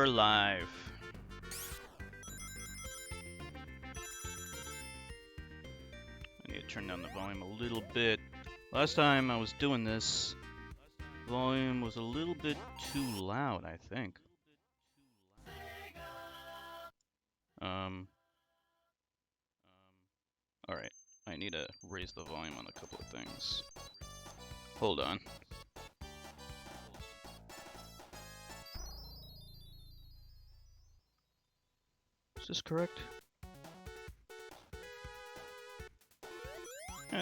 we're live. I need to turn down the volume a little bit. Last time I was doing this, volume was a little bit too loud, I think. Alright, I need to raise the volume on a couple of things. Hold on. Is this correct?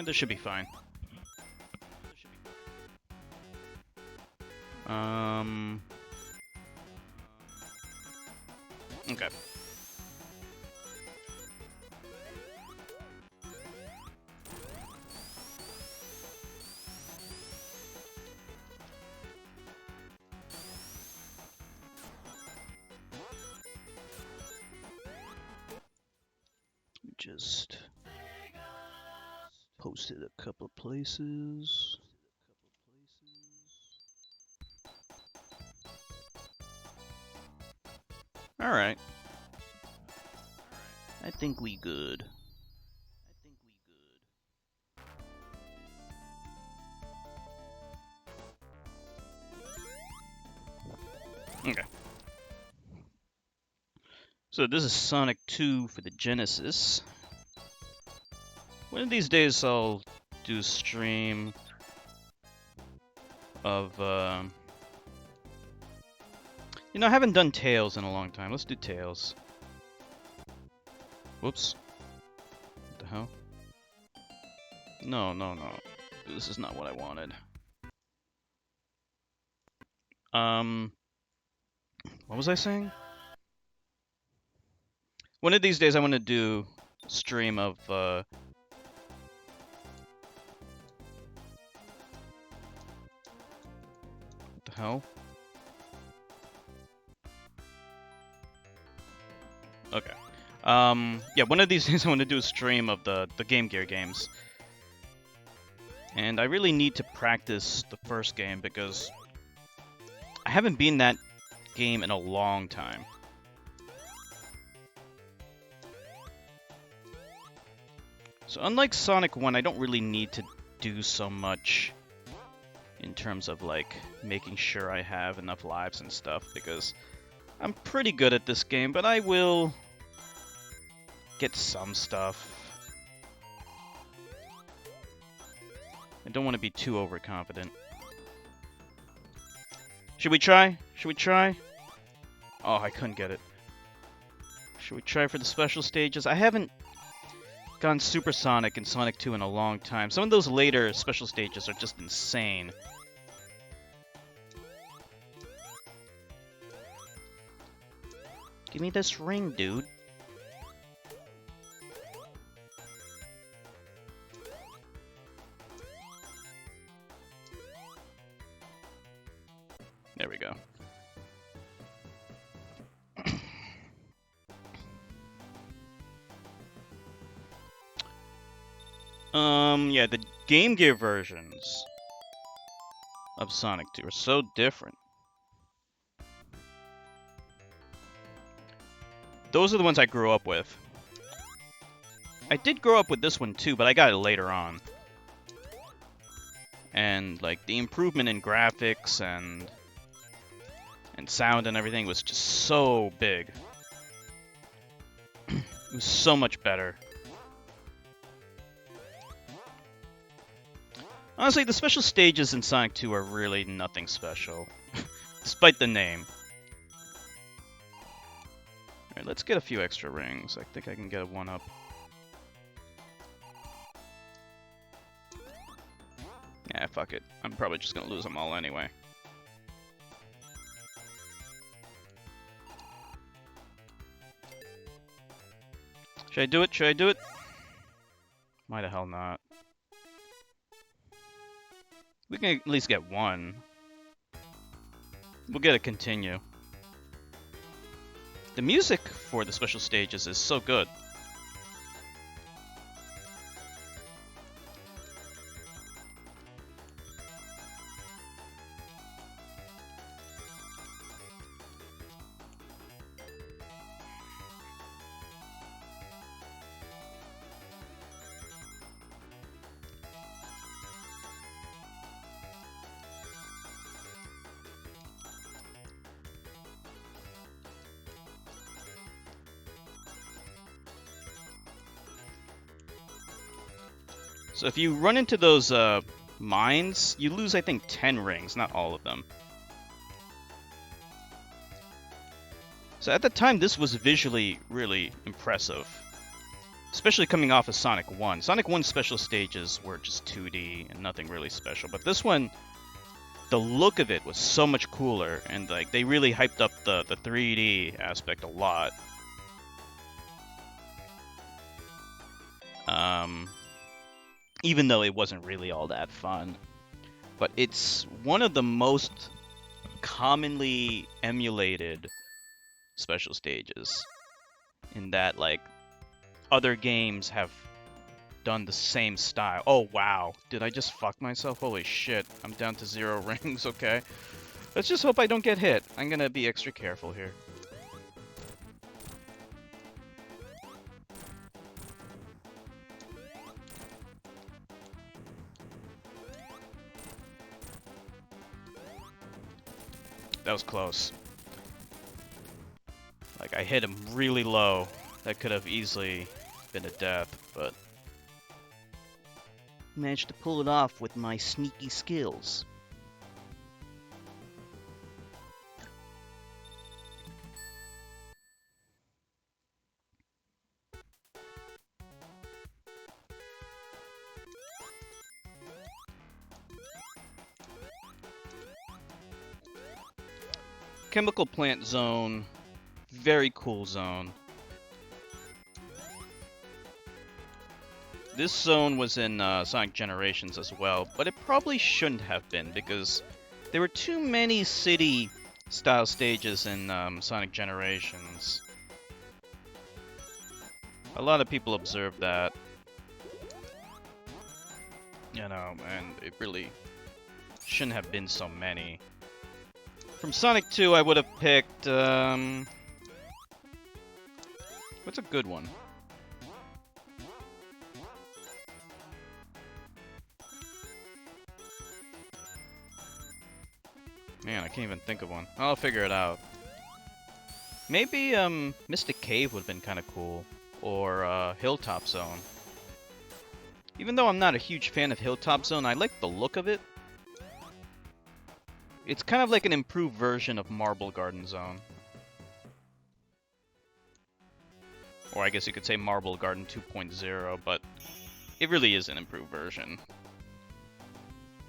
This should be fine. Okay. Just posted a couple of places. Alright. I think we good. Okay. So this is Sonic 2 for the Genesis. One of these days I'll do a stream of, you know, I haven't done Tails in a long time. Let's do Tails. Whoops. What the hell? No. This is not what I wanted. What was I saying? One of these days I want to do a stream of, what the hell? Okay. Yeah, one of these days I want to do a stream of the Game Gear games. And I really need to practice the first game because I haven't beaten that game in a long time. So unlike Sonic 1, I don't really need to do so much in terms of like making sure I have enough lives and stuff because I'm pretty good at this game, but I will get some stuff. I don't want to be too overconfident. Should we try? Should we try? Oh, I couldn't get it. Should we try for the special stages? I haven't gone Super Sonic in Sonic 2 in a long time. Some of those later special stages are just insane. Give me this ring, dude. There we go. Yeah, the Game Gear versions of Sonic 2 are so different. Those are the ones I grew up with. I did grow up with this one too, but I got it later on. And like the improvement in graphics and sound and everything was just so big. It was so much better. Honestly, the special stages in Sonic 2 are really nothing special, despite the name. Alright, let's get a few extra rings. I think I can get a 1-up. Yeah, fuck it. I'm probably just gonna lose them all anyway. Should I do it? Should I do it? Why the hell not? We can at least get one. We'll get a continue. The music for the special stages is so good. So if you run into those mines, you lose, I think, 10 rings, not all of them. So at the time, this was visually really impressive. Especially coming off of Sonic 1. Sonic 1's special stages were just 2D and nothing really special. But this one, the look of it was so much cooler. And like they really hyped up the 3D aspect a lot. Even though it wasn't really all that fun. But it's one of the most commonly emulated special stages. In that, like, other games have done the same style. Oh, wow. Did I just fuck myself? Holy shit. I'm down to 0 rings, okay. Let's just hope I don't get hit. I'm gonna be extra careful here. That was close. Like, I hit him really low. That could have easily been a death, but managed to pull it off with my sneaky skills. Chemical plant zone, very cool zone. This zone was in Sonic Generations as well, but it probably shouldn't have been because there were too many city-style stages in Sonic Generations. A lot of people observed that. You know, and it really shouldn't have been so many. From Sonic 2, I would have picked... what's a good one? Man, I can't even think of one. I'll figure it out. Maybe Mystic Cave would have been kind of cool. Or Hilltop Zone. Even though I'm not a huge fan of Hilltop Zone, I like the look of it. It's kind of like an improved version of Marble Garden Zone. Or I guess you could say Marble Garden 2.0, but it really is an improved version.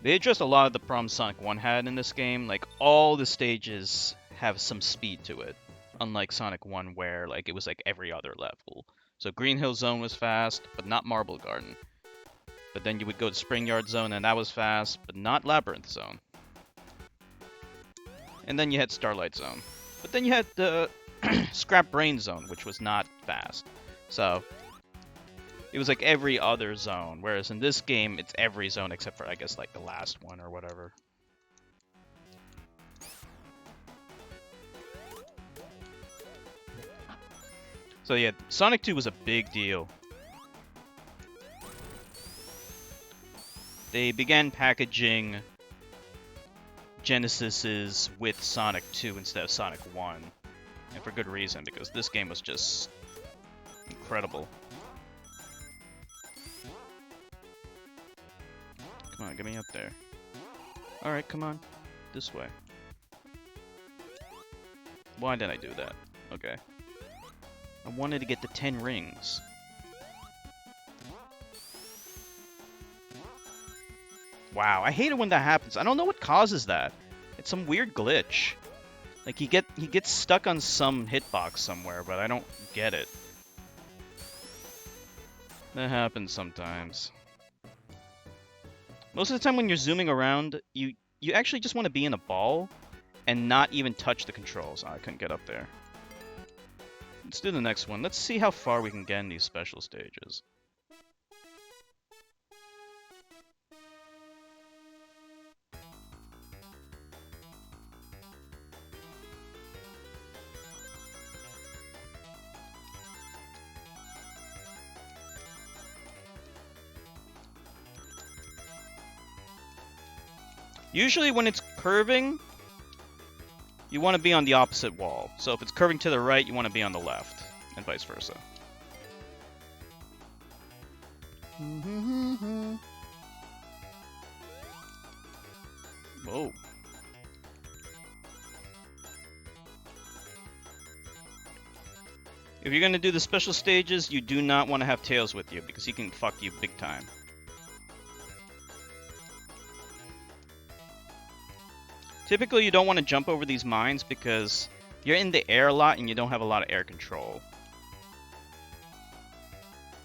They addressed a lot of the problems Sonic 1 had in this game. Like, all the stages have some speed to it. Unlike Sonic 1, where like it was like every other level. So Green Hill Zone was fast, but not Marble Garden. But then you would go to Spring Yard Zone, and that was fast, but not Labyrinth Zone. And then you had Starlight Zone. But then you had the Scrap Brain Zone, which was not fast. So it was like every other zone, whereas in this game, it's every zone except for, I guess, like the last one or whatever. So yeah, Sonic 2 was a big deal. They began packaging Genesises with Sonic 2 instead of Sonic 1. And for good reason, because this game was just incredible. Come on, get me up there. Alright, come on. This way. Why did I do that? Okay. I wanted to get the 10 rings. Wow, I hate it when that happens. I don't know what causes that. It's some weird glitch. Like, he gets stuck on some hitbox somewhere, but I don't get it. That happens sometimes. Most of the time when you're zooming around, you actually just want to be in a ball and not even touch the controls. Oh, I couldn't get up there. Let's do the next one. Let's see how far we can get in these special stages. Usually when it's curving, you want to be on the opposite wall. So if it's curving to the right, you want to be on the left, and vice versa. Whoa. If you're gonna do the special stages, you do not want to have Tails with you because he can fuck you big time. Typically, you don't want to jump over these mines because you're in the air a lot and you don't have a lot of air control.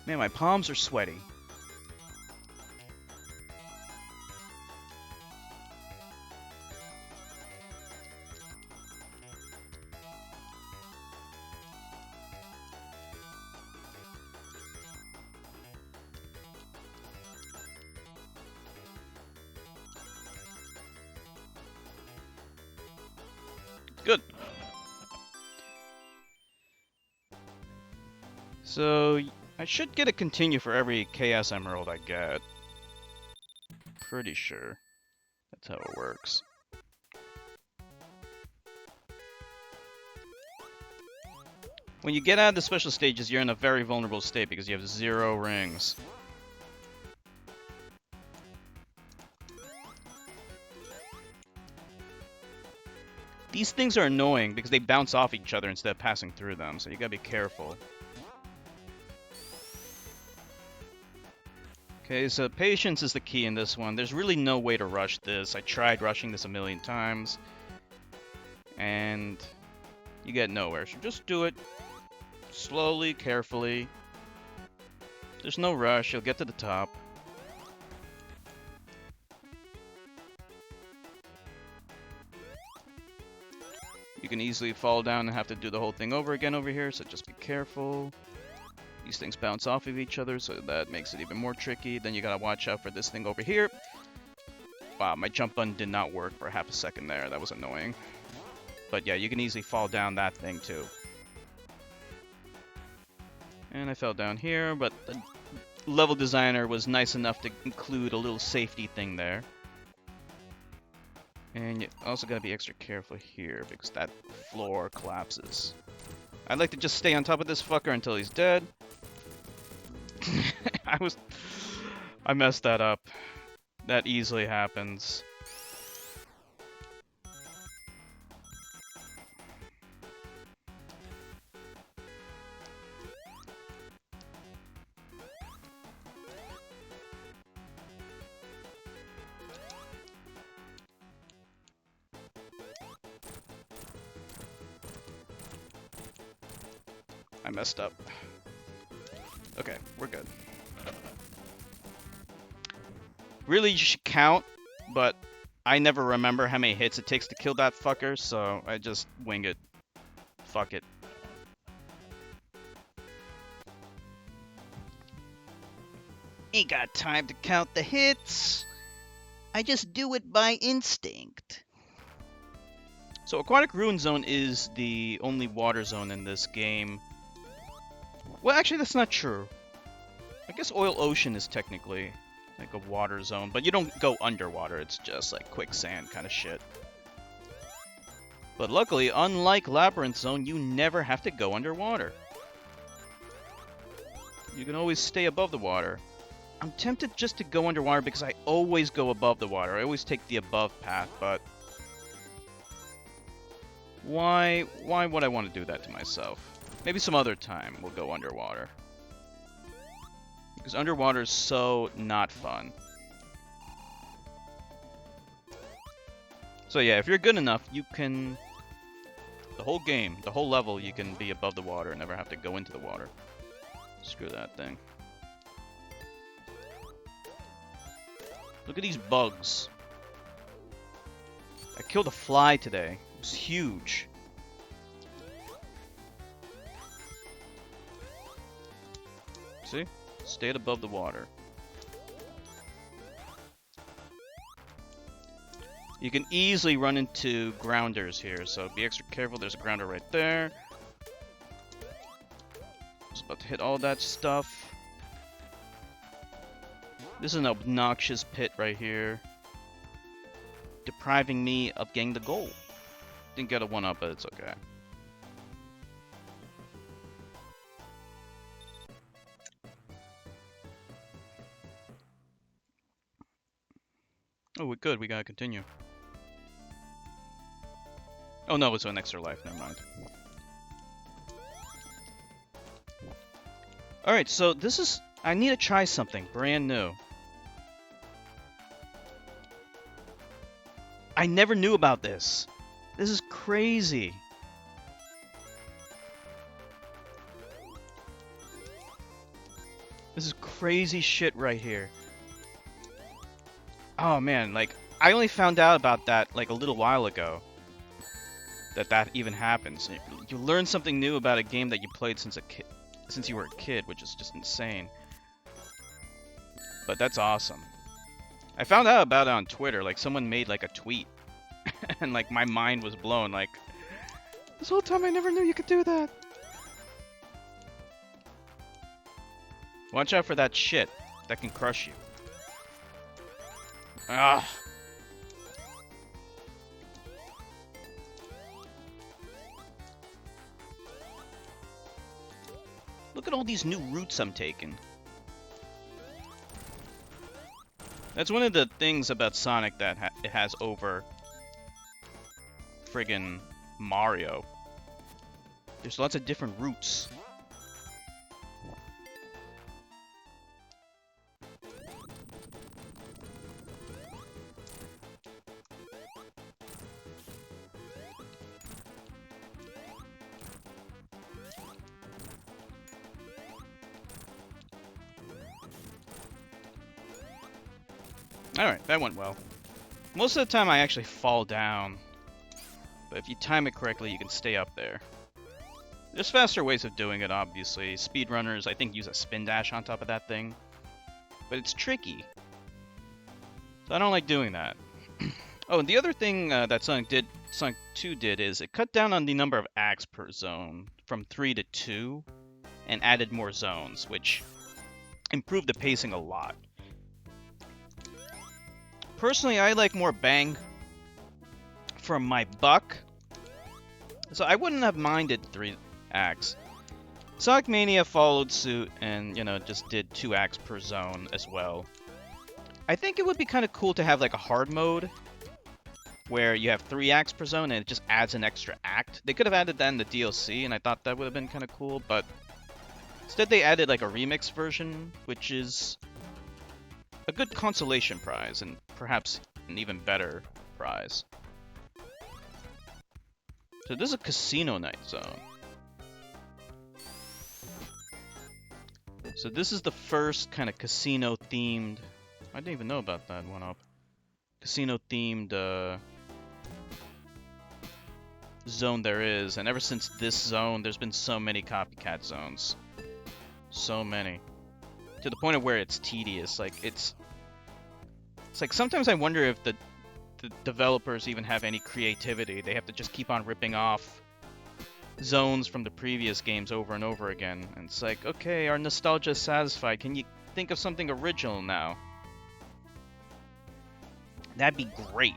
Man, my palms are sweaty. Good. So, I should get a continue for every Chaos Emerald I get. Pretty sure that's how it works. When you get out of the special stages, you're in a very vulnerable state because you have 0 rings. These things are annoying because they bounce off each other instead of passing through them, so you gotta be careful. Okay, so patience is the key in this one. There's really no way to rush this. I tried rushing this a million times, and you get nowhere. So just do it slowly, carefully. There's no rush. You'll get to the top. You can easily fall down and have to do the whole thing over again over here, so just be careful. These things bounce off of each other, so that makes it even more tricky. Then you gotta watch out for this thing over here. Wow, my jump button did not work for half a second there. That was annoying. But yeah, you can easily fall down that thing too. And I fell down here, but the level designer was nice enough to include a little safety thing there. And you also gotta be extra careful here because that floor collapses. I'd like to just stay on top of this fucker until he's dead. I messed that up. That easily happens. I messed up. Okay, we're good. Really, you should count, but I never remember how many hits it takes to kill that fucker, so I just wing it. Fuck it. Ain't got time to count the hits. I just do it by instinct. So Aquatic Ruin Zone is the only water zone in this game. Well, actually, that's not true. I guess Oil Ocean is technically like a water zone, but you don't go underwater. It's just like quicksand kind of shit. But luckily, unlike Labyrinth Zone, you never have to go underwater. You can always stay above the water. I'm tempted just to go underwater because I always go above the water. I always take the above path, but why would I want to do that to myself? Maybe some other time we'll go underwater. Because underwater is so not fun. So yeah, if you're good enough, you can... The whole game, the whole level, you can be above the water and never have to go into the water. Screw that thing. Look at these bugs. I killed a fly today. It was huge. See? Stayed above the water. You can easily run into grounders here, so be extra careful. There's a grounder right there. Just about to hit all that stuff. This is an obnoxious pit right here. Depriving me of getting the goal. Didn't get a 1-up, but it's okay. Oh, we're good. We gotta continue. Oh no, it's an extra life. Never mind. Alright, so this is... I need to try something brand new. I never knew about this. This is crazy. This is crazy shit right here. Oh man, like, I only found out about that like a little while ago. That even happens. You learn something new about a game that you played since you were a kid, which is just insane. But that's awesome. I found out about it on Twitter. Like, someone made like a tweet, and like my mind was blown. Like, this whole time I never knew you could do that. Watch out for that shit that can crush you. Ah. Look at all these new routes I'm taking. That's one of the things about Sonic that it has over friggin' Mario. There's lots of different routes. Alright, that went well. Most of the time I actually fall down. But if you time it correctly, you can stay up there. There's faster ways of doing it, obviously. Speedrunners, I think, use a spin dash on top of that thing. But it's tricky. So I don't like doing that. Oh, and the other thing that Sonic 2 did is it cut down on the number of acts per zone from 3 to 2 and added more zones, which improved the pacing a lot. Personally, I like more bang for my buck, so I wouldn't have minded 3 acts. Sonic Mania followed suit and, you know, just did 2 acts per zone as well. I think it would be kind of cool to have like a hard mode where you have 3 acts per zone and it just adds an extra act. They could have added that in the DLC, and I thought that would have been kind of cool, but instead they added like a remix version, which is a good consolation prize, and perhaps an even better prize. So this is a casino night zone. So this is the first kind of casino-themed... I didn't even know about that one up. Casino-themed zone there is, and ever since this zone, there's been so many copycat zones. So many. To the point of where it's tedious. Like, it's like sometimes I wonder if the developers even have any creativity. They have to just keep on ripping off zones from the previous games over and over again. And it's like, okay, our nostalgia is satisfied. Can you think of something original now? That'd be great.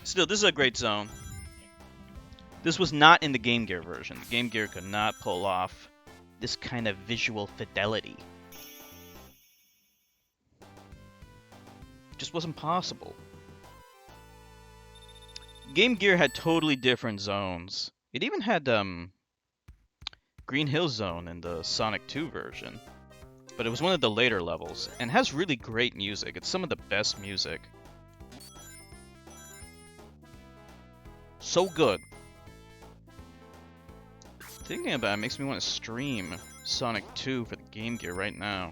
Still, this is a great zone. This was not in the Game Gear version. The Game Gear could not pull off this kind of visual fidelity. It just wasn't possible. Game Gear had totally different zones. It even had Green Hill Zone in the Sonic 2 version. But it was one of the later levels, and has really great music. It's some of the best music. So good. Thinking about it makes me want to stream Sonic 2 for the Game Gear right now.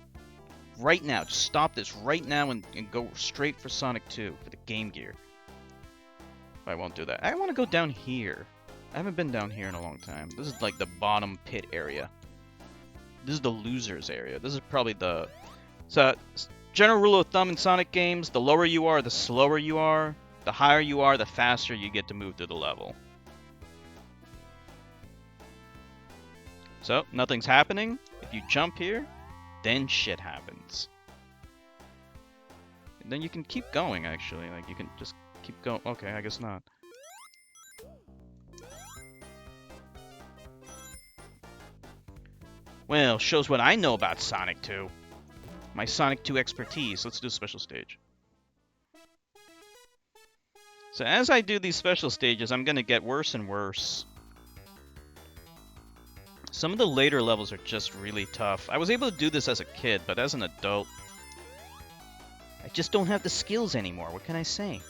Right now. Just stop this right now and go straight for Sonic 2 for the Game Gear. But I won't do that. I want to go down here. I haven't been down here in a long time. This is like the bottom pit area. This is the losers area. This is probably the... So, general rule of thumb in Sonic games, the lower you are, the slower you are. The higher you are, the faster you get to move through the level. So, nothing's happening. If you jump here, then shit happens. And then you can keep going, actually. Like, you can just keep going. Okay, I guess not. Well, shows what I know about Sonic 2. My Sonic 2 expertise. Let's do a special stage. So as I do these special stages, I'm going to get worse and worse. Some of the later levels are just really tough. I was able to do this as a kid, but as an adult, I just don't have the skills anymore. What can I say?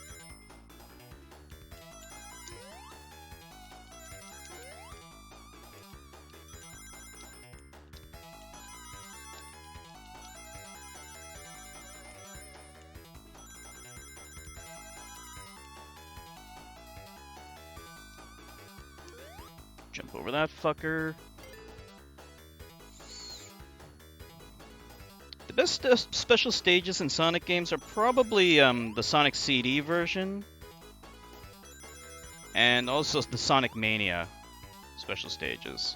Jump over that fucker. The best special stages in Sonic games are probably the Sonic CD version, and also the Sonic Mania special stages.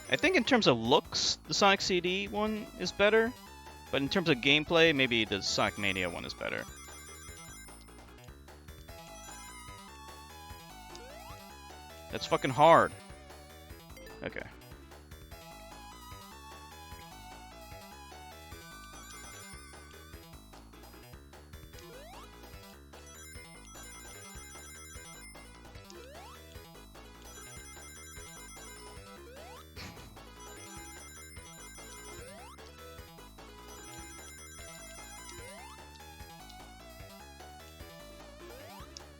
I think in terms of looks, the Sonic CD one is better, but in terms of gameplay, maybe the Sonic Mania one is better. That's fucking hard. Okay.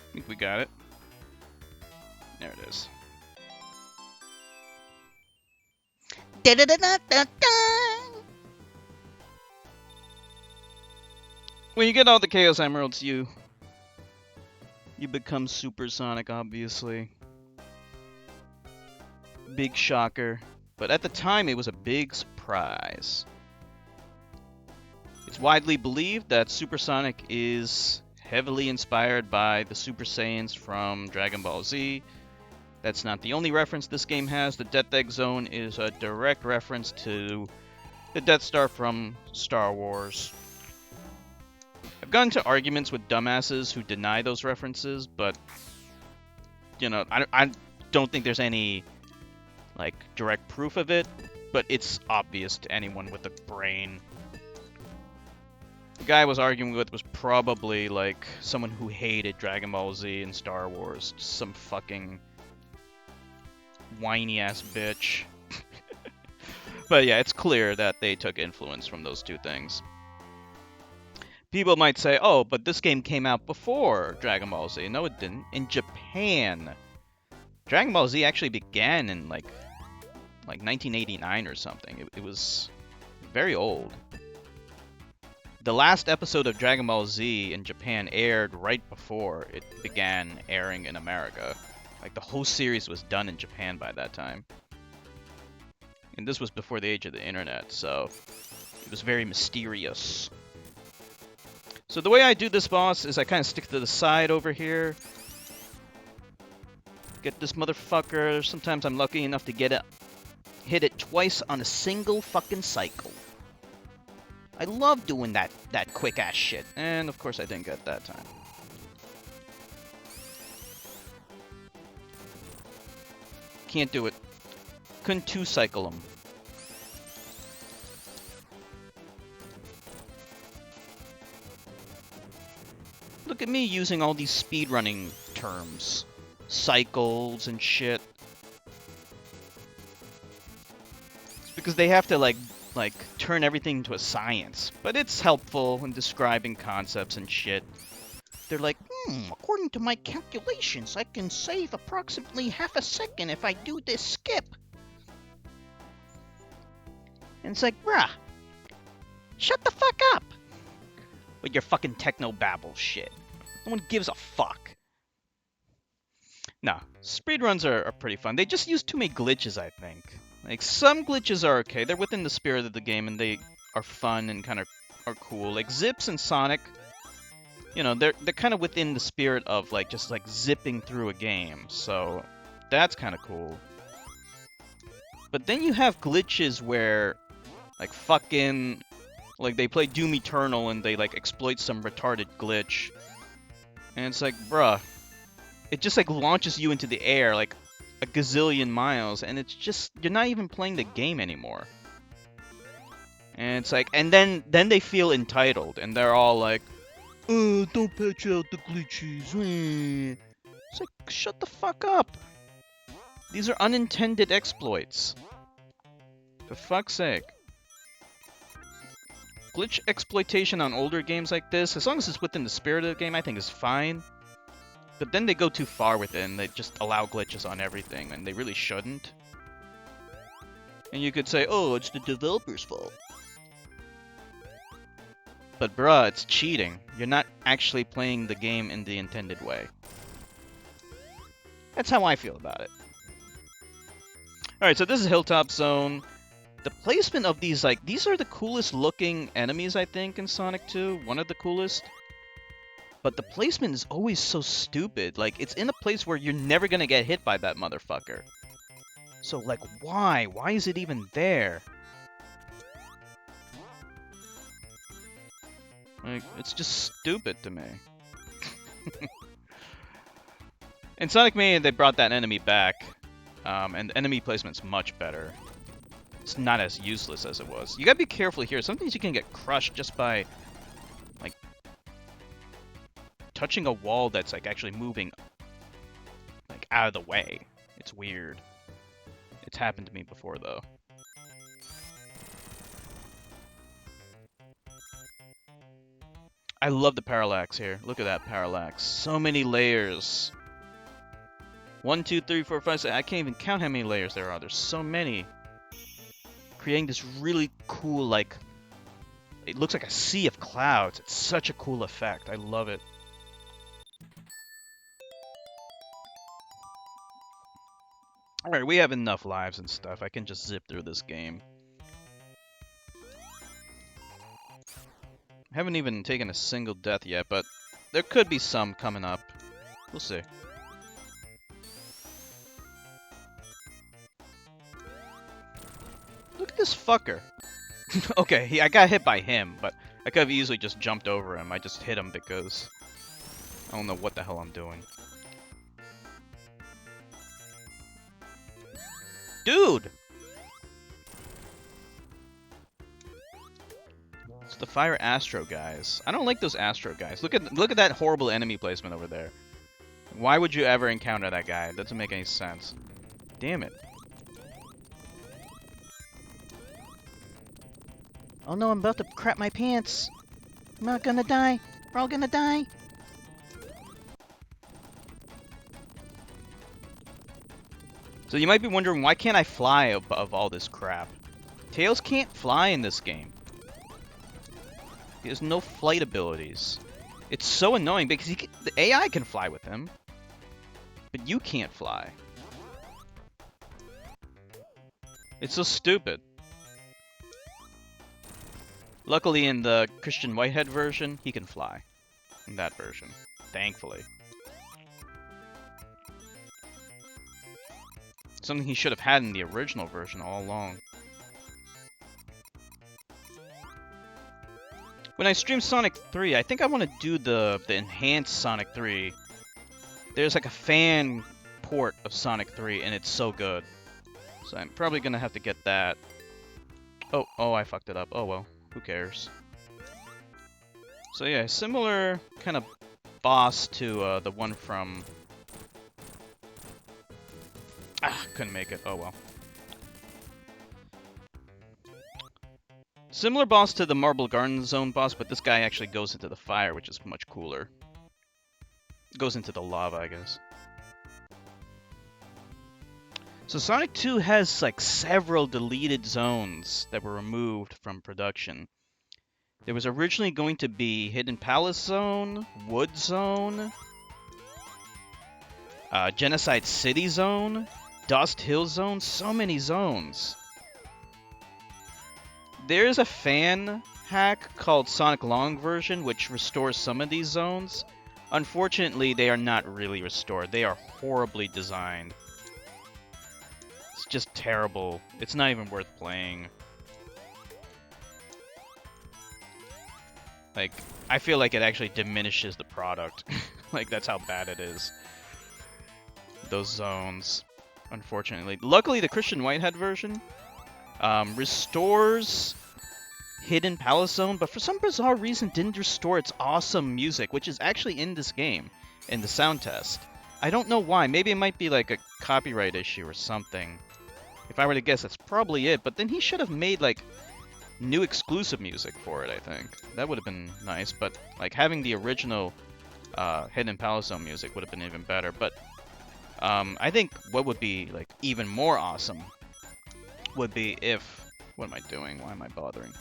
I think we got it. There it is. When you get all the Chaos Emeralds, you become Super Sonic, obviously. Big shocker. But at the time, it was a big surprise. It's widely believed that Super Sonic is heavily inspired by the Super Saiyans from Dragon Ball Z. That's not the only reference this game has. The Death Egg Zone is a direct reference to the Death Star from Star Wars. I've gotten into arguments with dumbasses who deny those references, but, you know, I don't think there's any, like, direct proof of it, but it's obvious to anyone with a brain. The guy I was arguing with was probably, like, someone who hated Dragon Ball Z and Star Wars. Just some fucking whiny-ass bitch. But yeah, it's clear that they took influence from those two things. People might say, oh, but this game came out before Dragon Ball Z. No, it didn't. In Japan, Dragon Ball Z actually began in, like 1989 or something. It was very old. The last episode of Dragon Ball Z in Japan aired right before it began airing in America. Like, the whole series was done in Japan by that time. And this was before the age of the internet, so it was very mysterious. So the way I do this boss is I kind of stick to the side over here. Get this motherfucker. Sometimes I'm lucky enough to get it, hit it twice on a single fucking cycle. I love doing that quick-ass shit. And, of course, I didn't get that time. Can't do it. Couldn't two-cycle him. Look at me using all these speedrunning terms. Cycles and shit. It's because they have to, like turn everything into a science. But it's helpful in describing concepts and shit. They're like, according to my calculations, I can save approximately half a second if I do this skip. And it's like, bruh, shut the fuck up with your fucking techno-babble shit. No one gives a fuck. Nah, speedruns are pretty fun. They just use too many glitches, I think. Like, some glitches are okay. They're within the spirit of the game, and they are fun and kind of are cool. Like, Zips and Sonic, you know, they're kind of within the spirit of, like, just, like, zipping through a game. So, that's kind of cool. But then you have glitches where, like, fucking, like, they play Doom Eternal and they, like, exploit some retarded glitch. And it's like, bruh, it just, like, launches you into the air, like, a gazillion miles, and it's just, you're not even playing the game anymore. And it's like, and then they feel entitled, and they're all like, "Oh, don't patch out the glitches." It's like, shut the fuck up. These are unintended exploits. For fuck's sake. Glitch exploitation on older games like this, as long as it's within the spirit of the game, I think is fine. But then they go too far with it, and they just allow glitches on everything, and they really shouldn't. And you could say, oh, it's the developer's fault. But bruh, it's cheating. You're not actually playing the game in the intended way. That's how I feel about it. Alright, so this is Hilltop Zone. The placement of these, like, these are the coolest looking enemies, I think, in Sonic 2. One of the coolest. But the placement is always so stupid. Like, it's in a place where you're never gonna get hit by that motherfucker. So, like, why? Why is it even there? Like, it's just stupid to me. In Sonic Mania, they brought that enemy back, and the enemy placement's much better. It's not as useless as it was. You gotta be careful here. Sometimes you can get crushed just by, like, touching a wall that's, like, actually moving, like, out of the way. It's weird. It's happened to me before, though. I love the parallax here. Look at that parallax. So many layers. 1, 2, 3, 4, 5, 6. I can't even count how many layers there are. There's so many. Creating this really cool, like... It looks like a sea of clouds. It's such a cool effect. I love it. Alright, we have enough lives and stuff. I can just zip through this game. Haven't even taken a single death yet, but there could be some coming up. We'll see. Look at this fucker. Okay, I got hit by him, but I could have easily just jumped over him. I just hit him because I don't know what the hell I'm doing. Dude! It's the Fire Astro guys. I don't like those Astro guys. Look at that horrible enemy placement over there. Why would you ever encounter that guy? It doesn't make any sense. Damn it. Oh no, I'm about to crap my pants. I'm not gonna die. We're all gonna die. So you might be wondering, why can't I fly above all this crap? Tails can't fly in this game. He has no flight abilities. It's so annoying because the AI can fly with him, but you can't fly. It's so stupid. Luckily in the Christian Whitehead version, he can fly. In that version. Thankfully. Something he should have had in the original version all along. When I stream Sonic 3, I think I want to do the enhanced Sonic 3. There's like a fan port of Sonic 3, and it's so good. So I'm probably going to have to get that. Oh, I fucked it up. Oh well, who cares? So yeah, similar kind of boss to the one from... couldn't make it. Oh well. Similar boss to the Marble Garden Zone boss, but this guy actually goes into the fire, which is much cooler. Goes into the lava, I guess. So Sonic 2 has like several deleted zones that were removed from production. There was originally going to be Hidden Palace Zone, Wood Zone, Genocide City Zone, Dust Hill Zone, so many zones. There's a fan hack called Sonic Long version, which restores some of these zones. Unfortunately, they are not really restored. They are horribly designed. It's just terrible. It's not even worth playing. Like, I feel like it actually diminishes the product. Like, that's how bad it is. Those zones. unfortunately. Luckily, the Christian Whitehead version restores Hidden Palace Zone, but for some bizarre reason didn't restore its awesome music, which is actually in this game, in the sound test. I don't know why. Maybe it might be like a copyright issue or something. If I were to guess, that's probably it. But then he should have made like new exclusive music for it, I think. That would have been nice, but like having the original Hidden Palace Zone music would have been even better. But I think what would be like even more awesome would be if... What am I doing? Why am I bothering?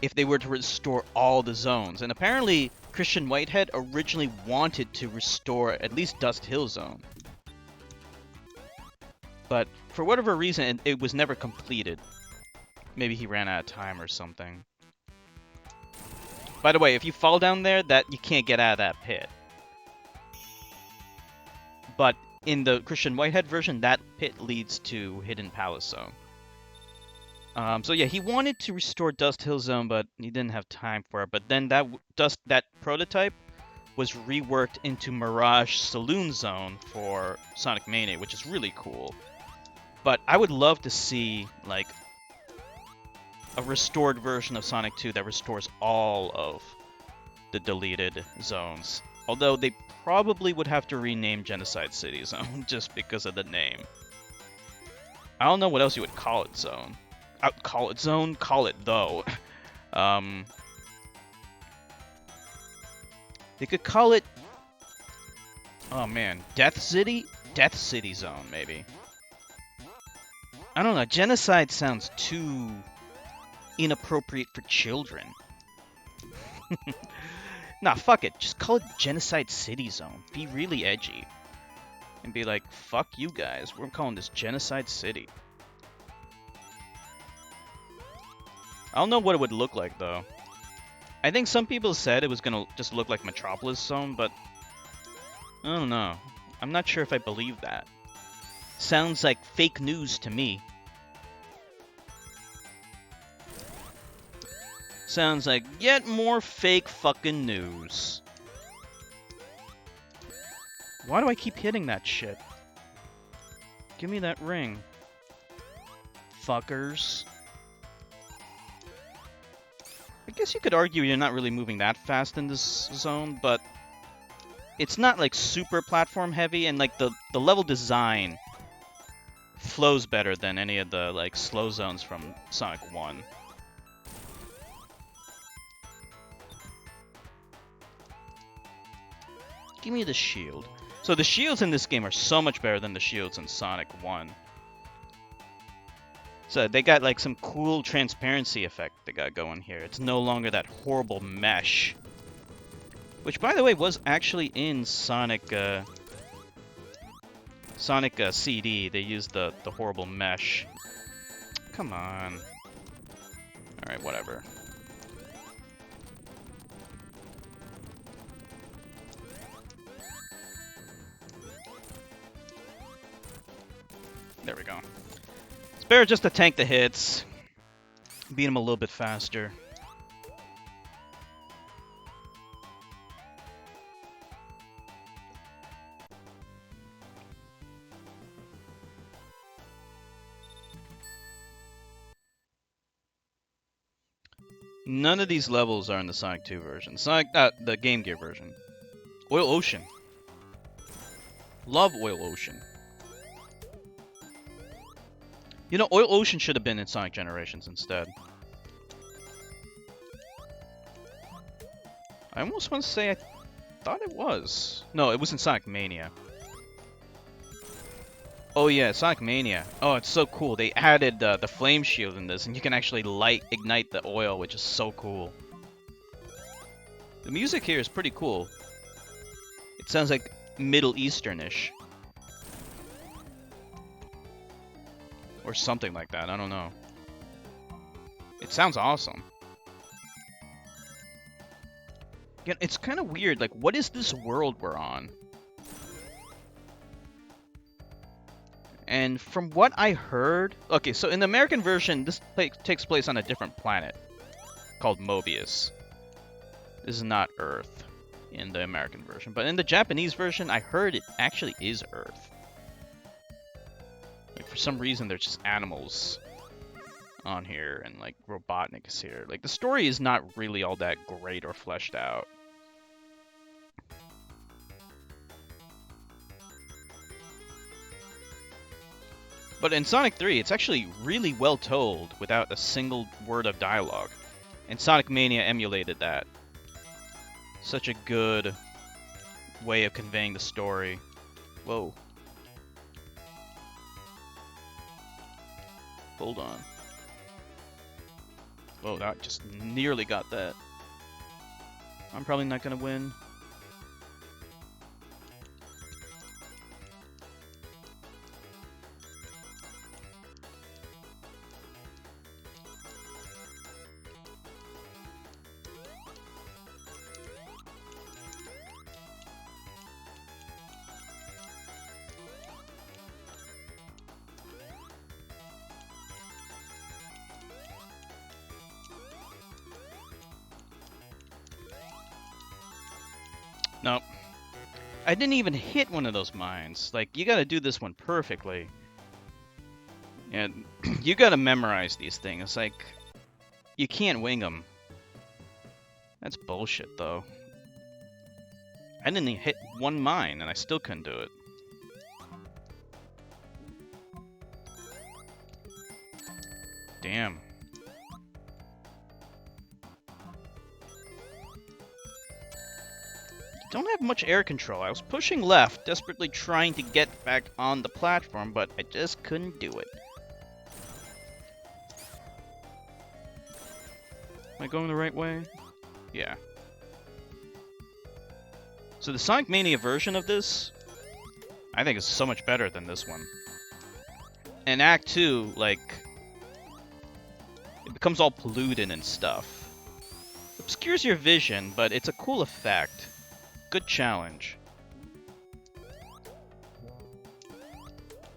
If they were to restore all the zones. And apparently Christian Whitehead originally wanted to restore at least Dust Hill Zone. But for whatever reason, it was never completed. Maybe he ran out of time or something. By the way, if you fall down there, that you can't get out of that pit. But in the Christian Whitehead version, that pit leads to Hidden Palace Zone. So yeah, he wanted to restore Dust Hill Zone, but he didn't have time for it. But then that prototype was reworked into Mirage Saloon Zone for Sonic Mania, which is really cool. But I would love to see like a restored version of Sonic 2 that restores all of the deleted zones. Although they probably would have to rename Genocide City Zone just because of the name. I don't know what else you would call it Zone. Call it Zone? Call it though. They could call it... Oh man, Death City? Death City Zone, maybe. I don't know, Genocide sounds too inappropriate for children. Nah, fuck it. Just call it Genocide City Zone. Be really edgy. And be like, fuck you guys. We're calling this Genocide City. I don't know what it would look like, though. I think some people said it was gonna just look like Metropolis Zone, but... I don't know. I'm not sure if I believe that. Sounds like fake news to me. Sounds like yet more fake fucking news. Why do I keep hitting that shit? Give me that ring. Fuckers. I guess you could argue you're not really moving that fast in this zone, but it's not like super platform heavy, and like the level design flows better than any of the like slow zones from Sonic 1. Give me the shield. So the shields in this game are so much better than the shields in Sonic 1. So they got like some cool transparency effect they got going here. It's no longer that horrible mesh. Which, by the way, was actually in Sonic CD. They used the horrible mesh. Come on. Alright, whatever. There we go. It's better just to tank the hits. Beat him a little bit faster. None of these levels are in the Sonic 2 version. The Game Gear version. Oil Ocean. Love Oil Ocean. You know, Oil Ocean should have been in Sonic Generations instead. I almost want to say I thought it was. No, it was in Sonic Mania. Oh yeah, Sonic Mania. Oh, it's so cool. They added the flame shield in this, and you can actually ignite the oil, which is so cool. The music here is pretty cool. It sounds like Middle Eastern-ish. Or something like that, I don't know. It sounds awesome. Yeah, it's kind of weird, like, what is this world we're on? And from what I heard... Okay, so in the American version, this takes place on a different planet called Mobius. This is not Earth in the American version. But in the Japanese version, I heard it actually is Earth. for some reason there's just animals on here and like Robotnik is here. Like the story is not really all that great or fleshed out. But in Sonic 3, it's actually really well told without a single word of dialogue. And Sonic Mania emulated that. Such a good way of conveying the story. Whoa. Hold on. Whoa, that just nearly got that. I'm probably not gonna win. Nope. I didn't even hit one of those mines. Like, you gotta do this one perfectly. And you gotta memorize these things. Like, you can't wing them. That's bullshit, though. I didn't even hit one mine, and I still couldn't do it. Damn. Don't have much air control. I was pushing left, desperately trying to get back on the platform, but I just couldn't do it. Am I going the right way? Yeah. So the Sonic Mania version of this, I think is so much better than this one. And Act 2, like, it becomes all polluted and stuff. Obscures your vision, but it's a cool effect. Good challenge.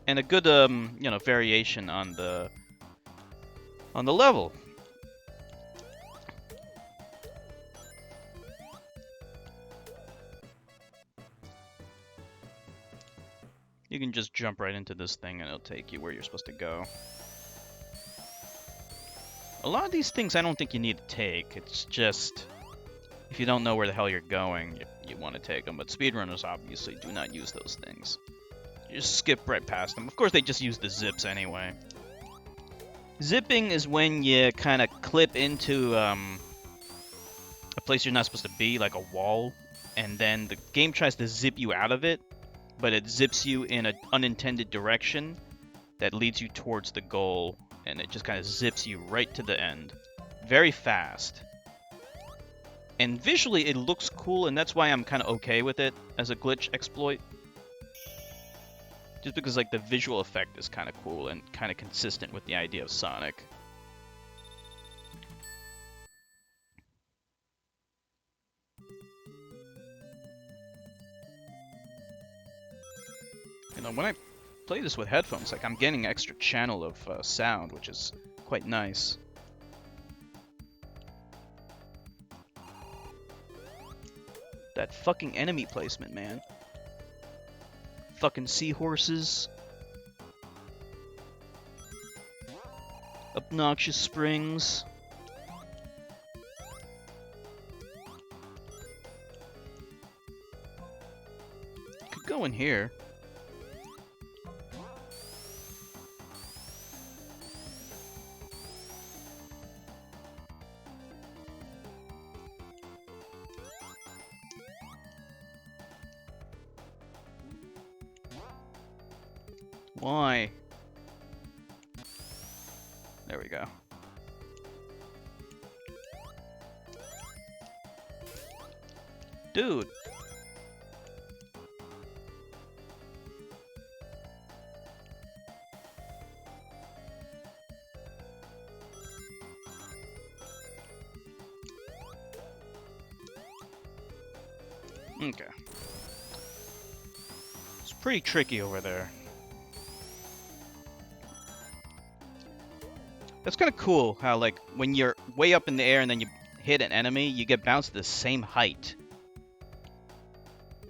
And a good, you know, variation on the level. You can just jump right into this thing and it'll take you where you're supposed to go. A lot of these things I don't think you need to take. It's just, if you don't know where the hell you're going, you want to take them. But speedrunners obviously do not use those things. You just skip right past them. Of course, they just use the zips anyway. Zipping is when you kind of clip into a place you're not supposed to be, like a wall, and then the game tries to zip you out of it, but it zips you in an unintended direction that leads you towards the goal, and it just kind of zips you right to the end. Very fast. And visually it looks cool, and that's why I'm kind of okay with it as a glitch exploit. Just because like the visual effect is kind of cool and kind of consistent with the idea of Sonic. You know, when I play this with headphones, like I'm getting an extra channel of sound, which is quite nice. That fucking enemy placement, man. Fucking seahorses. Obnoxious springs. Could go in here. Why? There we go. Dude. Okay. It's pretty tricky over there. That's kind of cool how, like, when you're way up in the air and then you hit an enemy, you get bounced to the same height.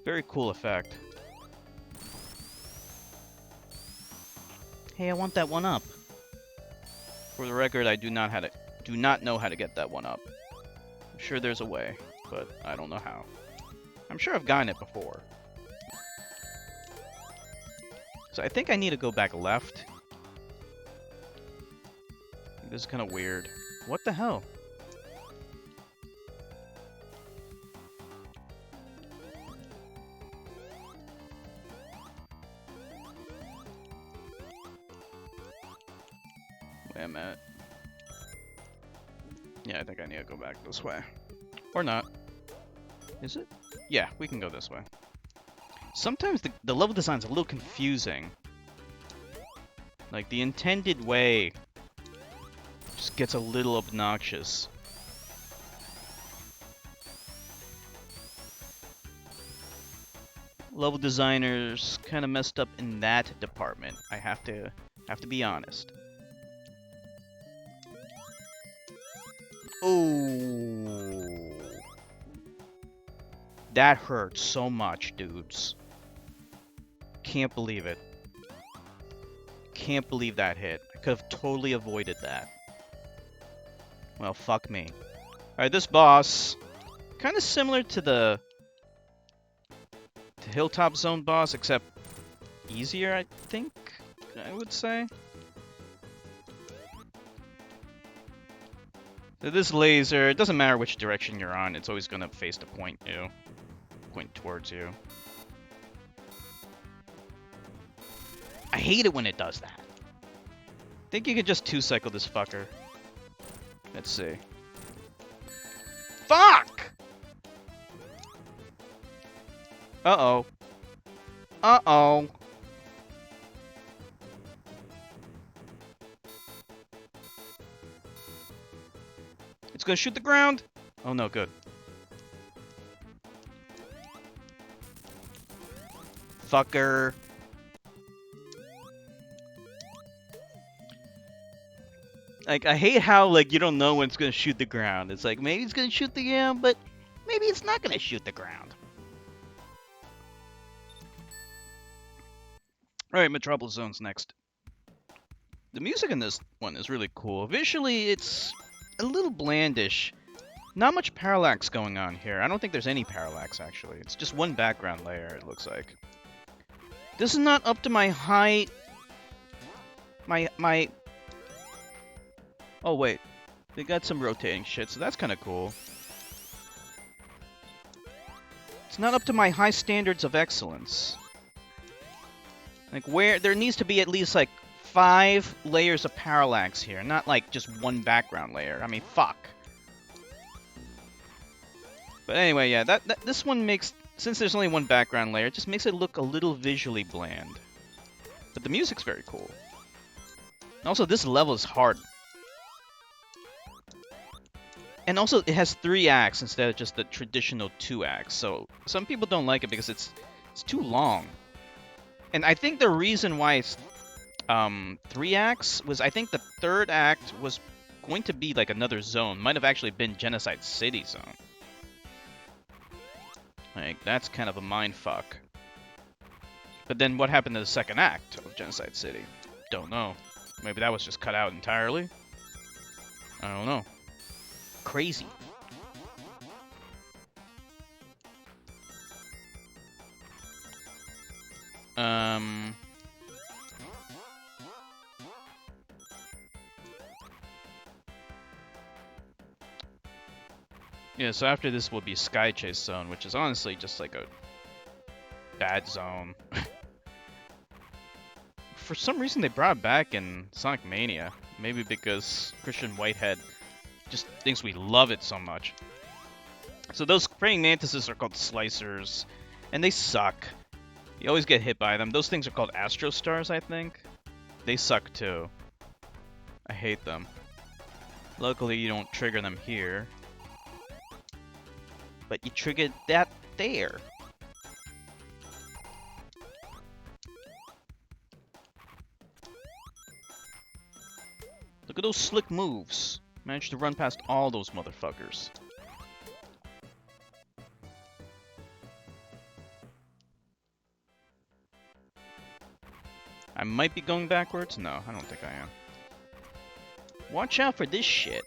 Very cool effect. Hey, I want that one up. For the record, I do not know how to get that one up. I'm sure there's a way, but I don't know how. I'm sure I've gotten it before. So I think I need to go back left. This is kind of weird. What the hell? Wait a minute. Yeah, I think I need to go back this way. Or not. Is it? Yeah, we can go this way. Sometimes the level design's a little confusing. Like, the intended way just gets a little obnoxious. Level designers kind of messed up in that department. I have to be honest. Oh, that hurt so much, dudes. Can't believe it. Can't believe that hit. I could have totally avoided that. Well, fuck me. Alright, this boss, kind of similar to the Hilltop Zone boss, except easier, I think, I would say. So this laser, it doesn't matter which direction you're on, it's always going to face to point towards you. I hate it when it does that. Think you could just two-cycle this fucker. Let's see. Fuck! Uh-oh. Uh-oh. It's gonna shoot the ground. Oh no, good. Fucker. Like, I hate how, like, you don't know when it's gonna shoot the ground. It's like, maybe it's gonna shoot the ground, but maybe it's not gonna shoot the ground. Alright, Metropolis Zone's next. The music in this one is really cool. Visually, it's a little blandish. Not much parallax going on here. I don't think there's any parallax, actually. It's just one background layer, it looks like. This is not up to my high... My... Oh, wait. They got some rotating shit, so that's kind of cool. It's not up to my high standards of excellence. Like, where... There needs to be at least, like, 5 layers of parallax here, not, like, just one background layer. I mean, fuck. But anyway, yeah, this one makes... Since there's only one background layer, it just makes it look a little visually bland. But the music's very cool. Also, this level is hard. And also, it has 3 acts instead of just the traditional 2 acts. So, some people don't like it because it's too long. And I think the reason why it's 3 acts was I think the 3rd act was going to be like another zone. Might have actually been Genocide City Zone. Like, that's kind of a mindfuck. But then what happened to the 2nd act of Genocide City? Don't know. Maybe that was just cut out entirely? I don't know. Crazy. Yeah, so after this will be Sky Chase Zone, which is honestly just like a bad zone. For some reason they brought it back in Sonic Mania. Maybe because Christian Whitehead just thinks we love it so much. So those praying mantises are called slicers, and they suck. You always get hit by them. Those things are called Astro Stars, I think. They suck too. I hate them. Luckily you don't trigger them here. But you triggered that there. Look at those slick moves. Managed to run past all those motherfuckers. I might be going backwards. No, I don't think I am. Watch out for this shit.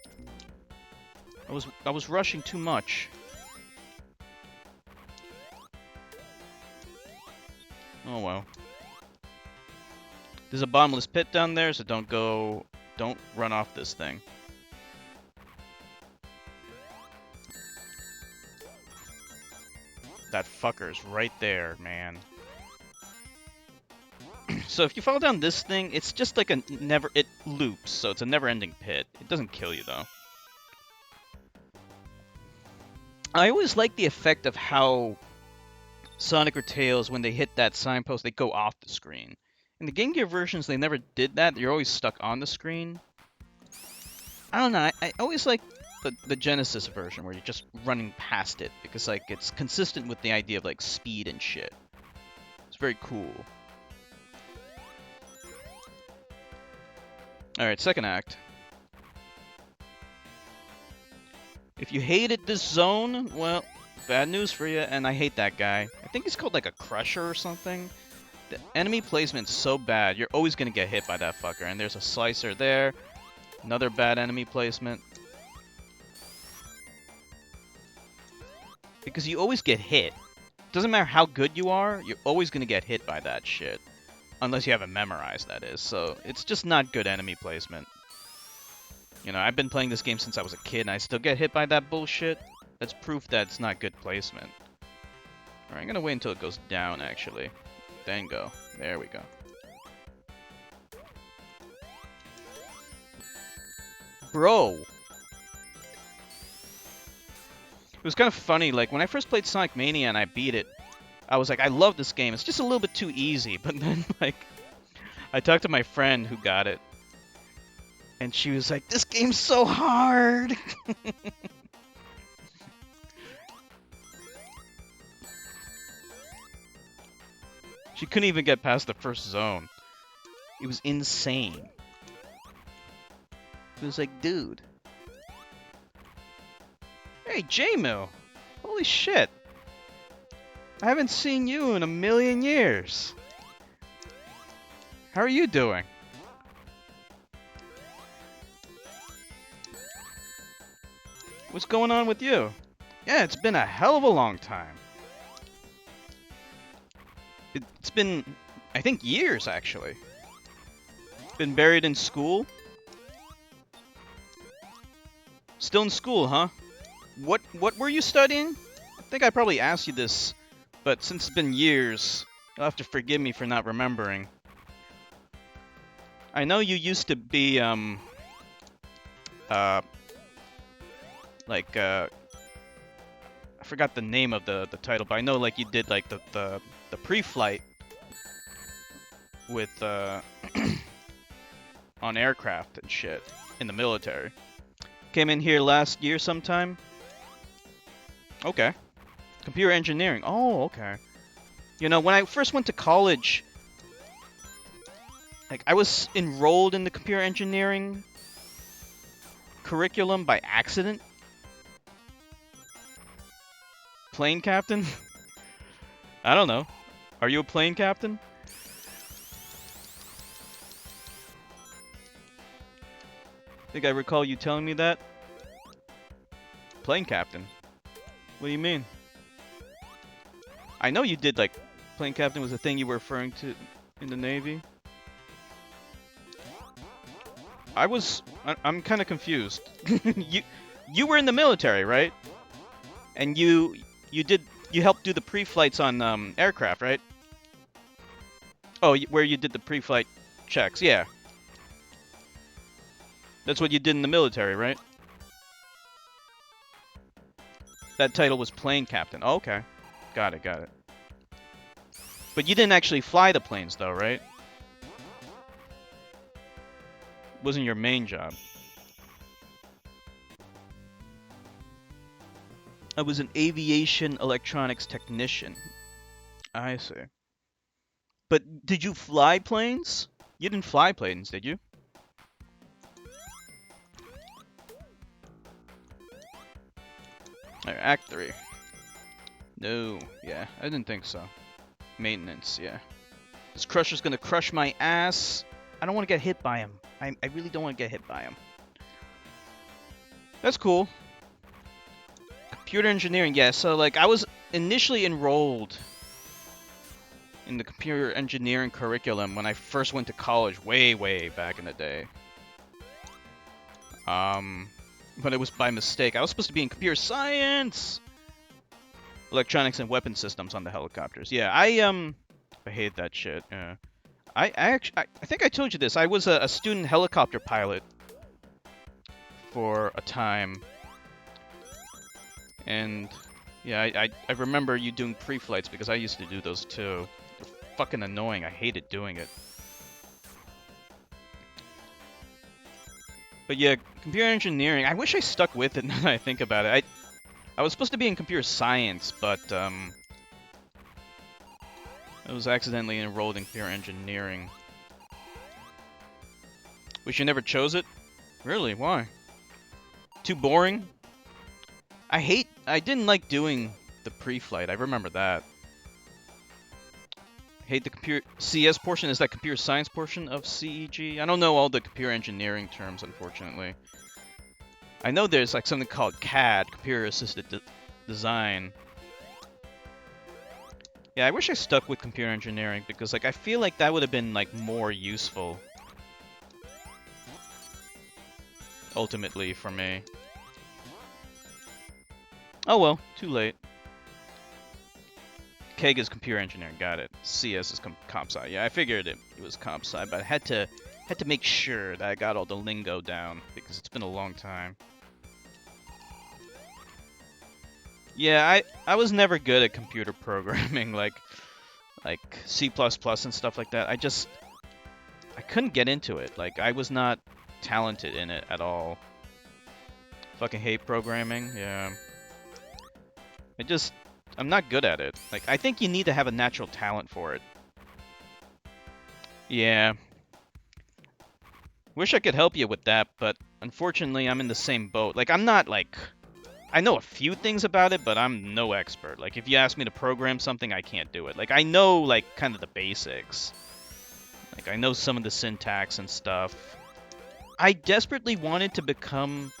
I was rushing too much. Oh well. There's a bottomless pit down there, so don't run off this thing. That fucker's right there, man. So if you fall down this thing, it's just like it loops, so it's a never-ending pit. It doesn't kill you, though. I always like the effect of how Sonic or Tails, when they hit that signpost, they go off the screen. In the Game Gear versions, they never did that. You're always stuck on the screen. I don't know. I always like the Genesis version, where you're just running past it, because like it's consistent with the idea of like speed and shit. It's very cool. Alright, second act. If you hated this zone, well, bad news for you, and I hate that guy. I think he's called like a Crusher or something. The enemy placement's so bad, you're always gonna get hit by that fucker. And there's a Slicer there. Another bad enemy placement. Because you always get hit. Doesn't matter how good you are, you're always gonna get hit by that shit. Unless you have it memorized, that is. So, it's just not good enemy placement. You know, I've been playing this game since I was a kid, and I still get hit by that bullshit. That's proof that it's not good placement. Alright, I'm gonna wait until it goes down, actually. Then go. There we go. Bro! It was kind of funny, like, when I first played Sonic Mania and I beat it, I was like, I love this game. It's just a little bit too easy. But then, like, I talked to my friend who got it, and she was like, this game's so hard! She couldn't even get past the first zone. It was insane. It was like, dude. Hey, J-Mill! Holy shit! I haven't seen you in a million years. How are you doing? What's going on with you? Yeah, it's been a hell of a long time. It's been, I think, years, actually. Been buried in school? Still in school, huh? What were you studying? I think I probably asked you this, but since it's been years, you'll have to forgive me for not remembering. I know you used to be, I forgot the name of the title, but I know, like, you did, like, the pre-flight with, on aircraft and shit in the military. Came in here last year sometime? Okay. Computer engineering. Oh, okay. You know, when I first went to college, like, I was enrolled in the computer engineering curriculum by accident. Plane captain? I don't know. Are you a plane captain? I think I recall you telling me that. Plane captain? What do you mean? I know you did, like, plane captain was a thing you were referring to in the Navy. I'm kind of confused. You were in the military, right? And you helped do the pre-flights on aircraft, right? Oh, where you did the pre-flight checks, yeah. That's what you did in the military, right? That title was plane captain. Oh, okay. Got it, got it. But you didn't actually fly the planes, though, right? Wasn't your main job. I was an aviation electronics technician. I see. But did you fly planes? You didn't fly planes, did you? Alright, Act 3. No, yeah, I didn't think so. Maintenance, yeah. This Crusher's gonna crush my ass. I don't want to get hit by him. I really don't want to get hit by him. That's cool. Computer engineering, yeah. So, like, I was initially enrolled in the computer engineering curriculum when I first went to college, way back in the day. But it was by mistake. I was supposed to be in computer science, electronics and weapon systems on the helicopters. Yeah, I hate that shit. Yeah, I think I told you this. I was a student helicopter pilot for a time, and yeah, I remember you doing pre-flights because I used to do those too. They're fucking annoying. I hated doing it. But yeah, computer engineering, I wish I stuck with it now that I think about it. I was supposed to be in computer science, but I was accidentally enrolled in computer engineering. Wish you never chose it? Really? Why? Too boring? I didn't like doing the pre-flight, I remember that. Hate the computer CS portion. Is that computer science portion of CEG? I don't know all the computer engineering terms, unfortunately. I know there's like something called CAD, computer assisted design. Yeah, I wish I stuck with computer engineering because like I feel like that would have been like more useful ultimately for me. Oh well, too late. KEG is computer engineering, got it. CS is comp sci. Yeah, I figured it was comp sci, but I had to make sure that I got all the lingo down because it's been a long time. Yeah, I was never good at computer programming, like C++ and stuff like that. I couldn't get into it. Like I was not talented in it at all. Fucking hate programming. Yeah. I'm not good at it. Like, I think you need to have a natural talent for it. Yeah. Wish I could help you with that, but unfortunately I'm in the same boat. Like, I'm not, like... I know a few things about it, but I'm no expert. Like, if you ask me to program something, I can't do it. Like, I know, like, kind of the basics. Like, I know some of the syntax and stuff. I desperately wanted to become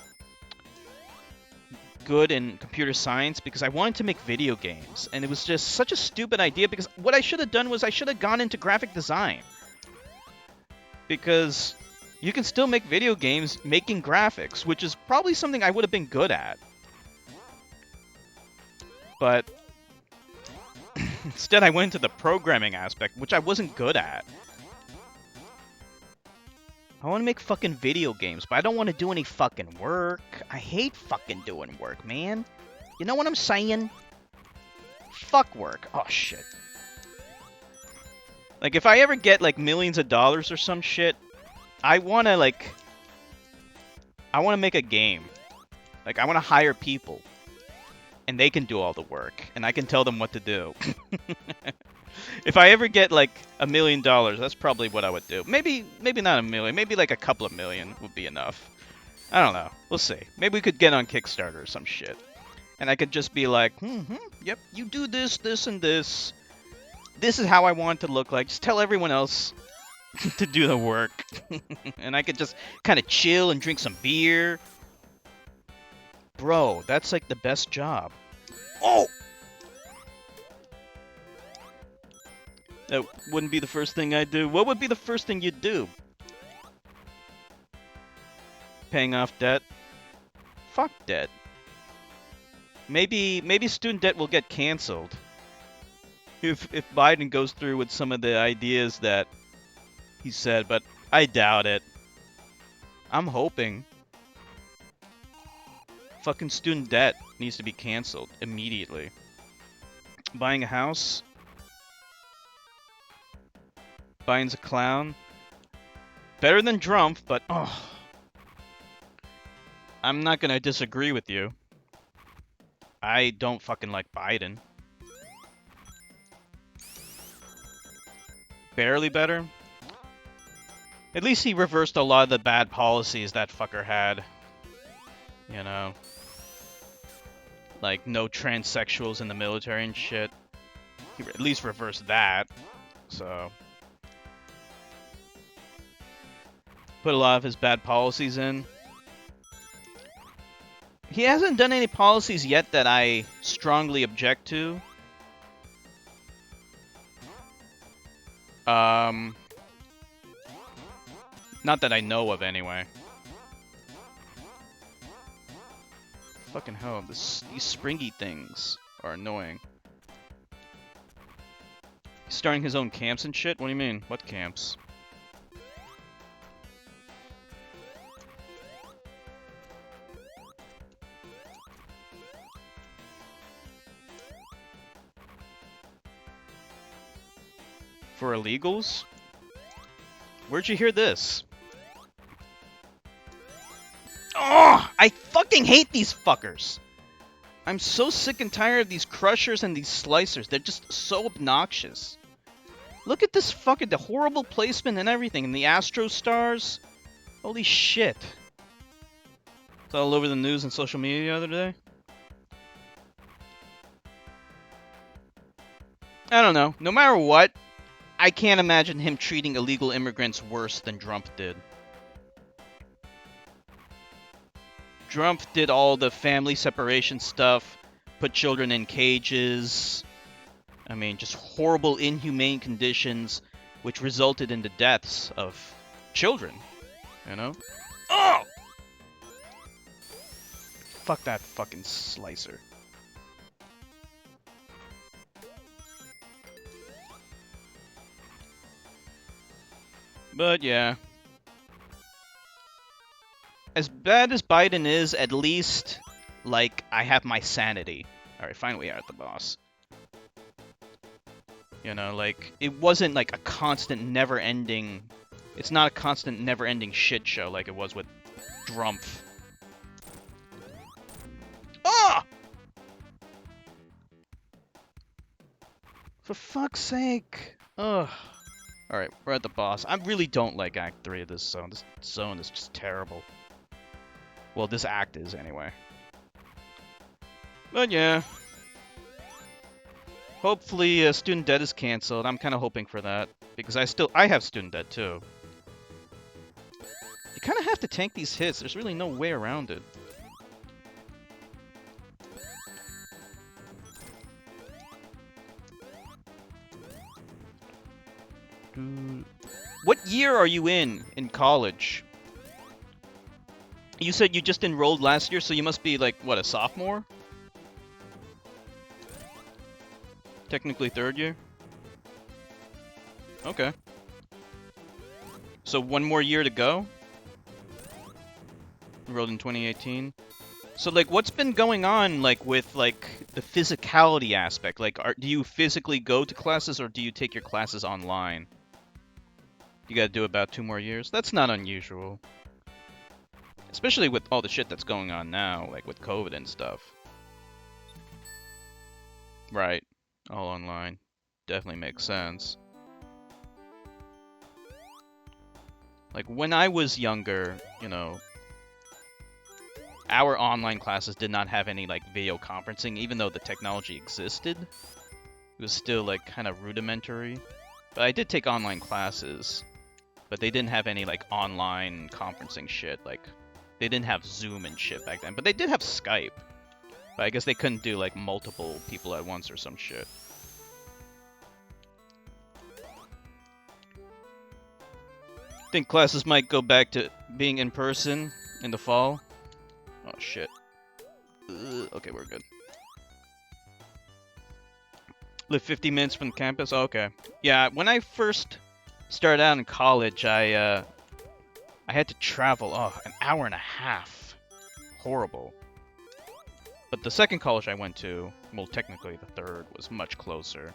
good in computer science because I wanted to make video games, and it was just such a stupid idea because what I should have done was I should have gone into graphic design, because you can still make video games making graphics, which is probably something I would have been good at, but instead I went into the programming aspect, which I wasn't good at. I want to make fucking video games, but I don't want to do any fucking work. I hate fucking doing work, man. You know what I'm saying? Fuck work. Oh, shit. Like, if I ever get, like, millions of dollars or some shit, I want to, like... I want to make a game. Like, I want to hire people. And they can do all the work. And I can tell them what to do. If I ever get, like, $1 million, that's probably what I would do. Maybe not 1 million. Maybe, like, a couple of million would be enough. I don't know. We'll see. Maybe we could get on Kickstarter or some shit. And I could just be like, yep, you do this, this, and this. This is how I want it to look like. Just tell everyone else to do the work. And I could just kind of chill and drink some beer. Bro, that's, like, the best job. Oh! That wouldn't be the first thing I'd do. What would be the first thing you'd do? Paying off debt? Fuck debt. Maybe student debt will get canceled. If Biden goes through with some of the ideas that he said, but I doubt it. I'm hoping. Fucking student debt needs to be canceled immediately. Buying a house? Biden's a clown. Better than Trump, but I'm not gonna disagree with you. I don't fucking like Biden. Barely better? At least he reversed a lot of the bad policies that fucker had. You know? Like, no transsexuals in the military and shit. He at least reversed that. So... put a lot of his bad policies in. He hasn't done any policies yet that I strongly object to. Not that I know of, anyway. Fucking hell, these springy things are annoying. He's starting his own camps and shit? What do you mean? What camps? For illegals? Where'd you hear this? Oh, I fucking hate these fuckers. I'm so sick and tired of these crushers and these slicers. They're just so obnoxious. Look at this fucking, the horrible placement and everything, and the Astro Stars. Holy shit. It's all over the news and social media the other day. I don't know. No matter what, I can't imagine him treating illegal immigrants worse than Trump did. Trump did all the family separation stuff, put children in cages. I mean, just horrible, inhumane conditions, which resulted in the deaths of children, you know? Oh! Fuck that fucking slicer. But yeah. As bad as Biden is, at least, like, I have my sanity. Alright, finally we are at the boss. You know, like, it wasn't like a constant, never-ending... It's not a constant, never-ending shit show like it was with Drumpf. Ah! For fuck's sake. Ugh. Alright, we're at the boss. I really don't like Act 3 of this zone. This zone is just terrible. Well, this act is, anyway. But yeah. Hopefully, student debt is cancelled. I'm kind of hoping for that. Because I have student debt, too. You kind of have to tank these hits. There's really no way around it. What year are you in college? You said you just enrolled last year, so you must be, like, what, a sophomore? Technically third year? Okay. So one more year to go? Enrolled in 2018. So, like, what's been going on, like, with, like, the physicality aspect? Like, do you physically go to classes, or do you take your classes online? You gotta do about 2 more years? That's not unusual. Especially with all the shit that's going on now, like with COVID and stuff. Right. All online. Definitely makes sense. Like, when I was younger, you know, our online classes did not have any, like, video conferencing, even though the technology existed. It was still, like, kind of rudimentary. But I did take online classes. But they didn't have any, like, online conferencing shit, like... They didn't have Zoom and shit back then, but they did have Skype. But I guess they couldn't do, like, multiple people at once or some shit. Think classes might go back to being in person in the fall? Oh, shit. Okay, we're good. Live 50 minutes from campus? Oh, okay. Yeah, when I first started out in college, I had to travel, an hour and a half. Horrible. But the second college I went to, well, technically the third, was much closer.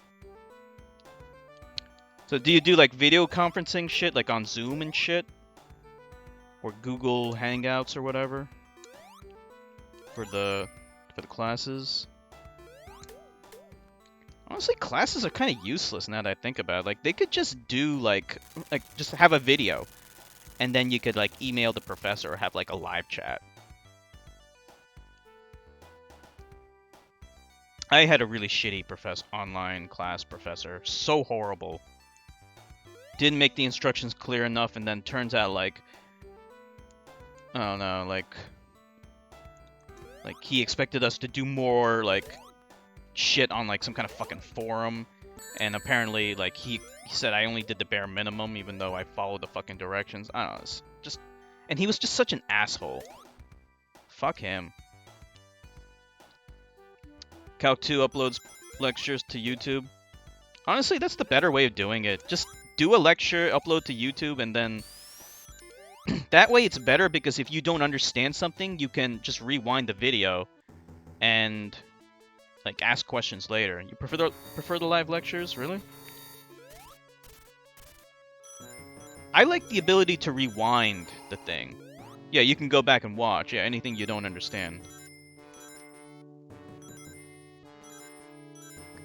So do you do, like, video conferencing shit, like on Zoom and shit? Or Google Hangouts or whatever? For the classes? Honestly, classes are kind of useless now that I think about it. Like, they could just do, like, just have a video. And then you could, like, email the professor or have, like, a live chat. I had a really shitty online class professor. So horrible. Didn't make the instructions clear enough, and then turns out, like, I don't know, like he expected us to do more, like, shit on, like, some kind of fucking forum, and apparently, like, he said I only did the bare minimum, even though I followed the fucking directions. I don't know, it's just... And he was just such an asshole. Fuck him. Calc 2 uploads lectures to YouTube. Honestly, that's the better way of doing it. Just do a lecture, upload to YouTube, and then... that way it's better, because if you don't understand something, you can just rewind the video and, like, ask questions later. You prefer the live lectures? Really? I like the ability to rewind the thing. Yeah, you can go back and watch. Yeah, anything you don't understand.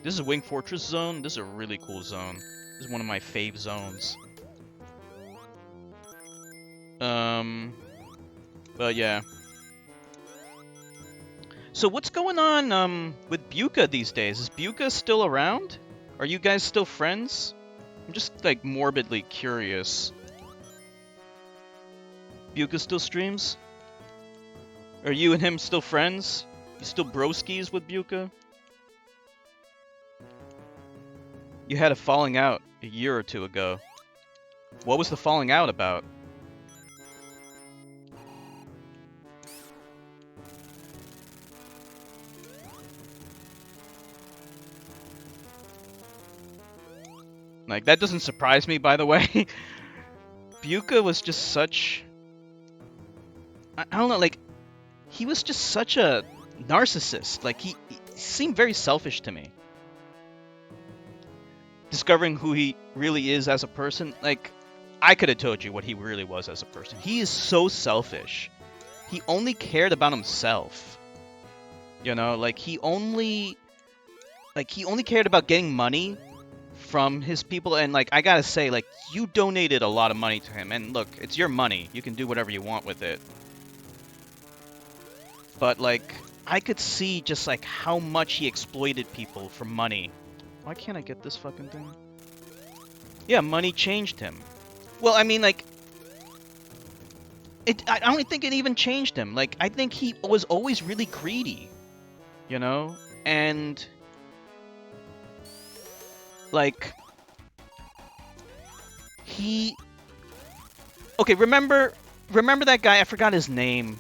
This is Wing Fortress Zone. This is a really cool zone. This is one of my fave zones. But yeah. So what's going on with Buka these days? Is Buka still around? Are you guys still friends? I'm just, like, morbidly curious. Buka still streams? Are you and him still friends? You still broskies with Buka? You had a falling out a year or two ago. What was the falling out about? Like, that doesn't surprise me, by the way. Buka was just such... I don't know, like, he was just such a narcissist. Like, he seemed very selfish to me. Discovering who he really is as a person, like, I could have told you what he really was as a person. He is so selfish. He only cared about himself. You know, like, he only cared about getting money from his people, and, like, I gotta say, like, you donated a lot of money to him, and look, it's your money. You can do whatever you want with it. But, like, I could see just, like, how much he exploited people for money. Why can't I get this fucking thing? Yeah, money changed him. Well, I mean, like, I don't think it even changed him. Like, I think he was always really greedy, you know? And, like, he... Okay, remember that guy? I forgot his name.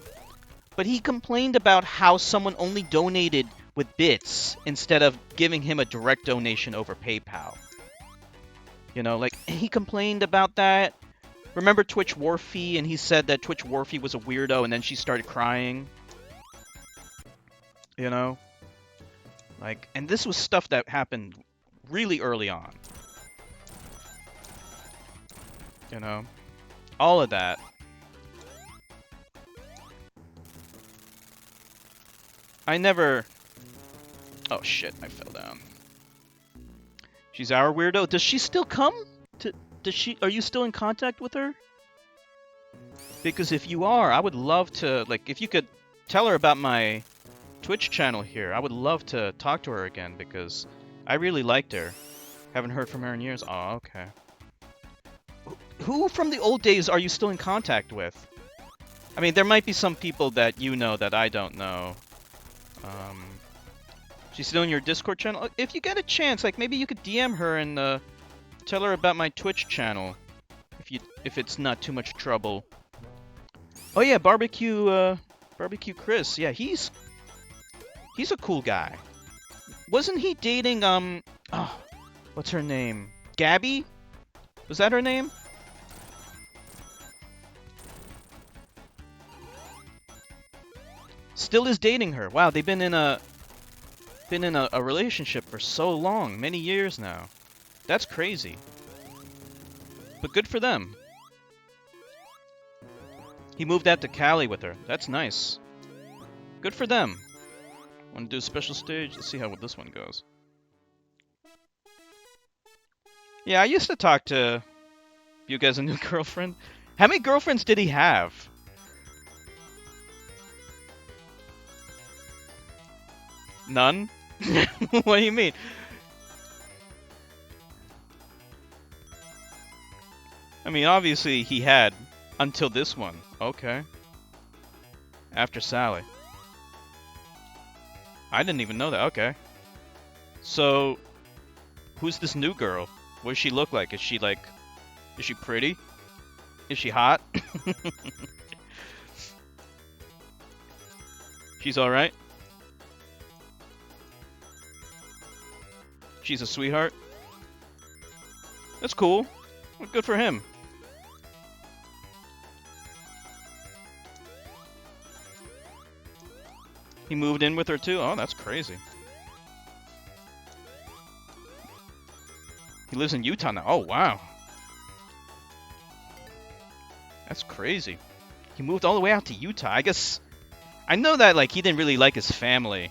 But he complained about how someone only donated with bits instead of giving him a direct donation over PayPal. You know, like, he complained about that. Remember Twitch Warfy, and he said that Twitch Warfy was a weirdo, and then she started crying. You know? Like, and this was stuff that happened really early on. You know? All of that. I never... Oh shit, I fell down. She's our weirdo. Does she still come? Are you still in contact with her? Because if you are, I would love to, like, if you could tell her about my Twitch channel here, I would love to talk to her again, because I really liked her. Haven't heard from her in years. Oh, okay. Who from the old days are you still in contact with? I mean, there might be some people that you know that I don't know. She's still in your Discord channel? If you get a chance, like, maybe you could DM her and tell her about my Twitch channel. If it's not too much trouble. Oh yeah, Barbecue Chris. Yeah, he's a cool guy. Wasn't he dating what's her name? Gabby? Was that her name? Still is dating her. Wow, they've been in a relationship for so long, many years now. That's crazy. But good for them. He moved out to Cali with her. That's nice. Good for them. Want to do a special stage? Let's see how this one goes. Yeah, I used to talk to... You guys a new girlfriend? How many girlfriends did he have? None? What do you mean? I mean, obviously he had until this one. Okay. After Sally. I didn't even know that. Okay. So, who's this new girl? What does she look like? Is she pretty? Is she hot? She's alright? She's a sweetheart? That's cool. Well, good for him. He moved in with her too? Oh, that's crazy. He lives in Utah now. Oh, wow. That's crazy. He moved all the way out to Utah. I guess... I know that, like, he didn't really like his family.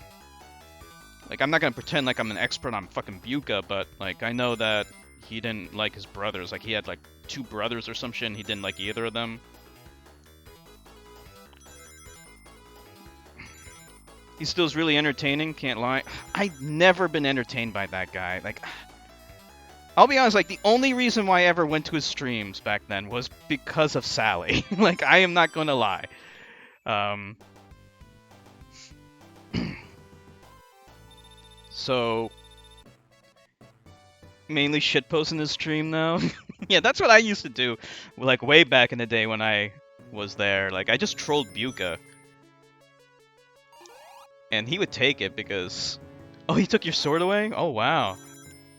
Like, I'm not gonna pretend like I'm an expert on fucking Buka, but, like, I know that he didn't like his brothers. Like, he had, like, 2 brothers or some shit, and he didn't like either of them. He still's really entertaining, can't lie. I've never been entertained by that guy. Like, I'll be honest, like, the only reason why I ever went to his streams back then was because of Sally. Like, I am not gonna lie. So, mainly shitposting his stream now. Yeah, that's what I used to do, like, way back in the day when I was there. Like, I just trolled Buka. And he would take it because... Oh, he took your sword away? Oh, wow.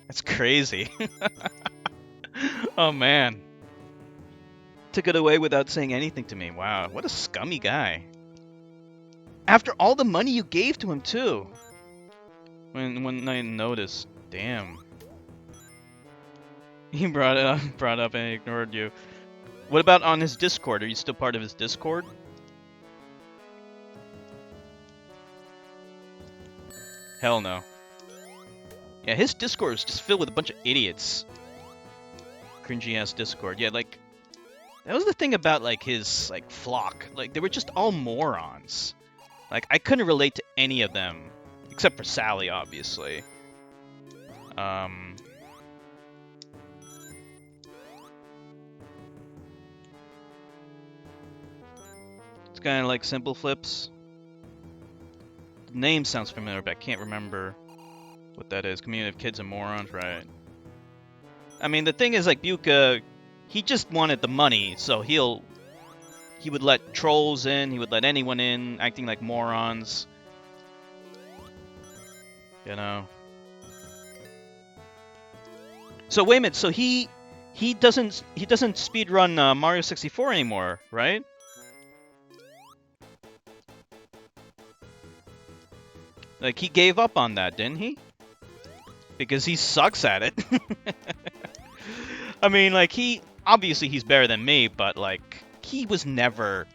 That's crazy. Oh, man. Took it away without saying anything to me. Wow, what a scummy guy. After all the money you gave to him, too. When I noticed. Damn. He brought up and ignored you. What about on his Discord? Are you still part of his Discord? Hell no. Yeah, his Discord is just filled with a bunch of idiots. Cringy ass Discord. Yeah, like, that was the thing about, like, his, like, flock. Like, they were just all morons. Like, I couldn't relate to any of them. Except for Sally, obviously. It's kind of like Simple Flips. The name sounds familiar, but I can't remember what that is. Community of Kids and Morons, right. I mean, the thing is, like, Buka, he just wanted the money, so he would let trolls in, he would let anyone in, acting like morons. You know. So wait a minute, so he doesn't speedrun Mario 64 anymore, right? Like, he gave up on that, didn't he? Because he sucks at it. I mean, like, obviously he's better than me, but, like, he was never...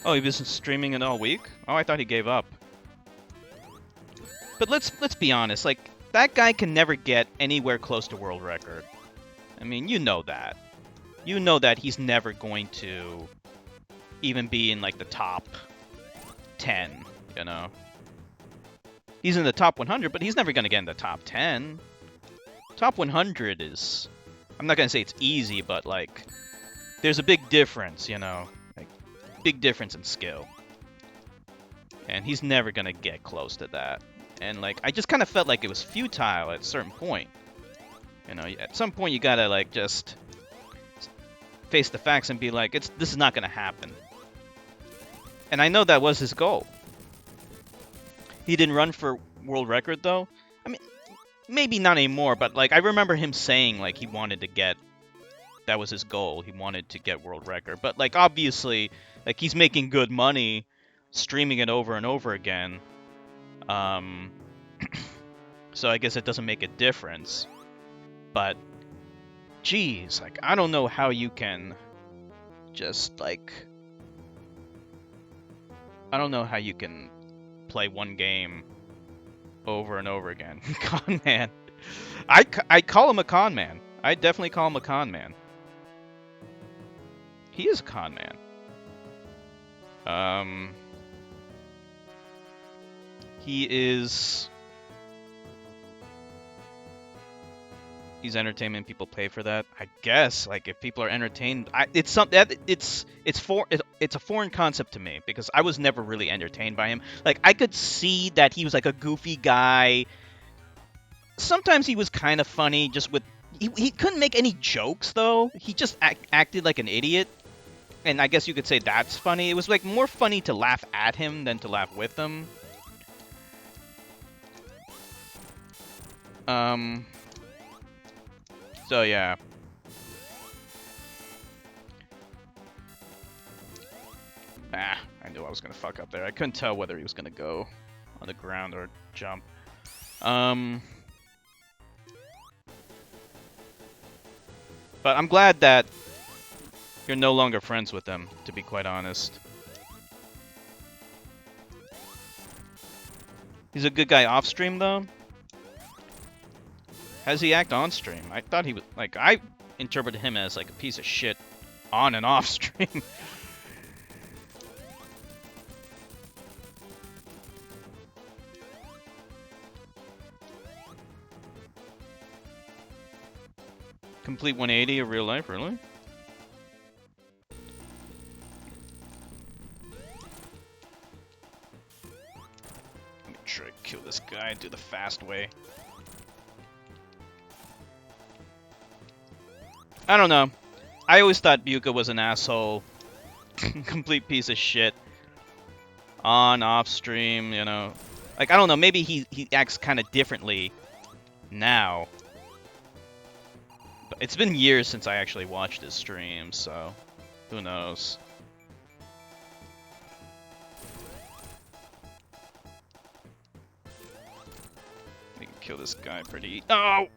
Oh, he was streaming it all week? Oh, I thought he gave up. But let's be honest, like, that guy can never get anywhere close to world record. I mean, you know that. You know that he's never going to even be in, like, the top 10, you know? He's in the top 100, but he's never going to get in the top 10. Top 100 is... I'm not going to say it's easy, but, like, there's a big difference, you know? Like, big difference in skill. And he's never going to get close to that. And, like, I just kind of felt like it was futile at a certain point. You know, at some point you gotta, like, just face the facts and be like, this is not going to happen. And I know that was his goal. He didn't run for world record, though. I mean, maybe not anymore, but, like, I remember him saying, like, he wanted to get... That was his goal. He wanted to get world record. But, like, obviously, like, he's making good money streaming it over and over again. So I guess it doesn't make a difference. But, geez, like, I don't know how you can just, like... I don't know how you can play one game over and over again. Con man. I call him a con man. I definitely call him a con man. He is a con man. He is... He's entertainment. People pay for that. I guess, like, if people are entertained, it's a foreign concept to me because I was never really entertained by him. Like, I could see that he was like a goofy guy. Sometimes he was kind of funny, just with he couldn't make any jokes though. He just acted like an idiot, and I guess you could say that's funny. It was like more funny to laugh at him than to laugh with him. So yeah. Ah, I knew I was gonna fuck up there. I couldn't tell whether he was gonna go on the ground or jump. But I'm glad that you're no longer friends with him, to be quite honest. He's a good guy off stream, though. How does he act on stream? I thought he was like I interpreted him as like a piece of shit on and off stream. Complete 180 of real life, really? Let me try to kill this guy and do the fast way. I don't know. I always thought Buka was an asshole. Complete piece of shit. On, off stream, you know. Like, I don't know, maybe he acts kind of differently now. But it's been years since I actually watched his stream, so who knows. We can kill this guy pretty... Oh!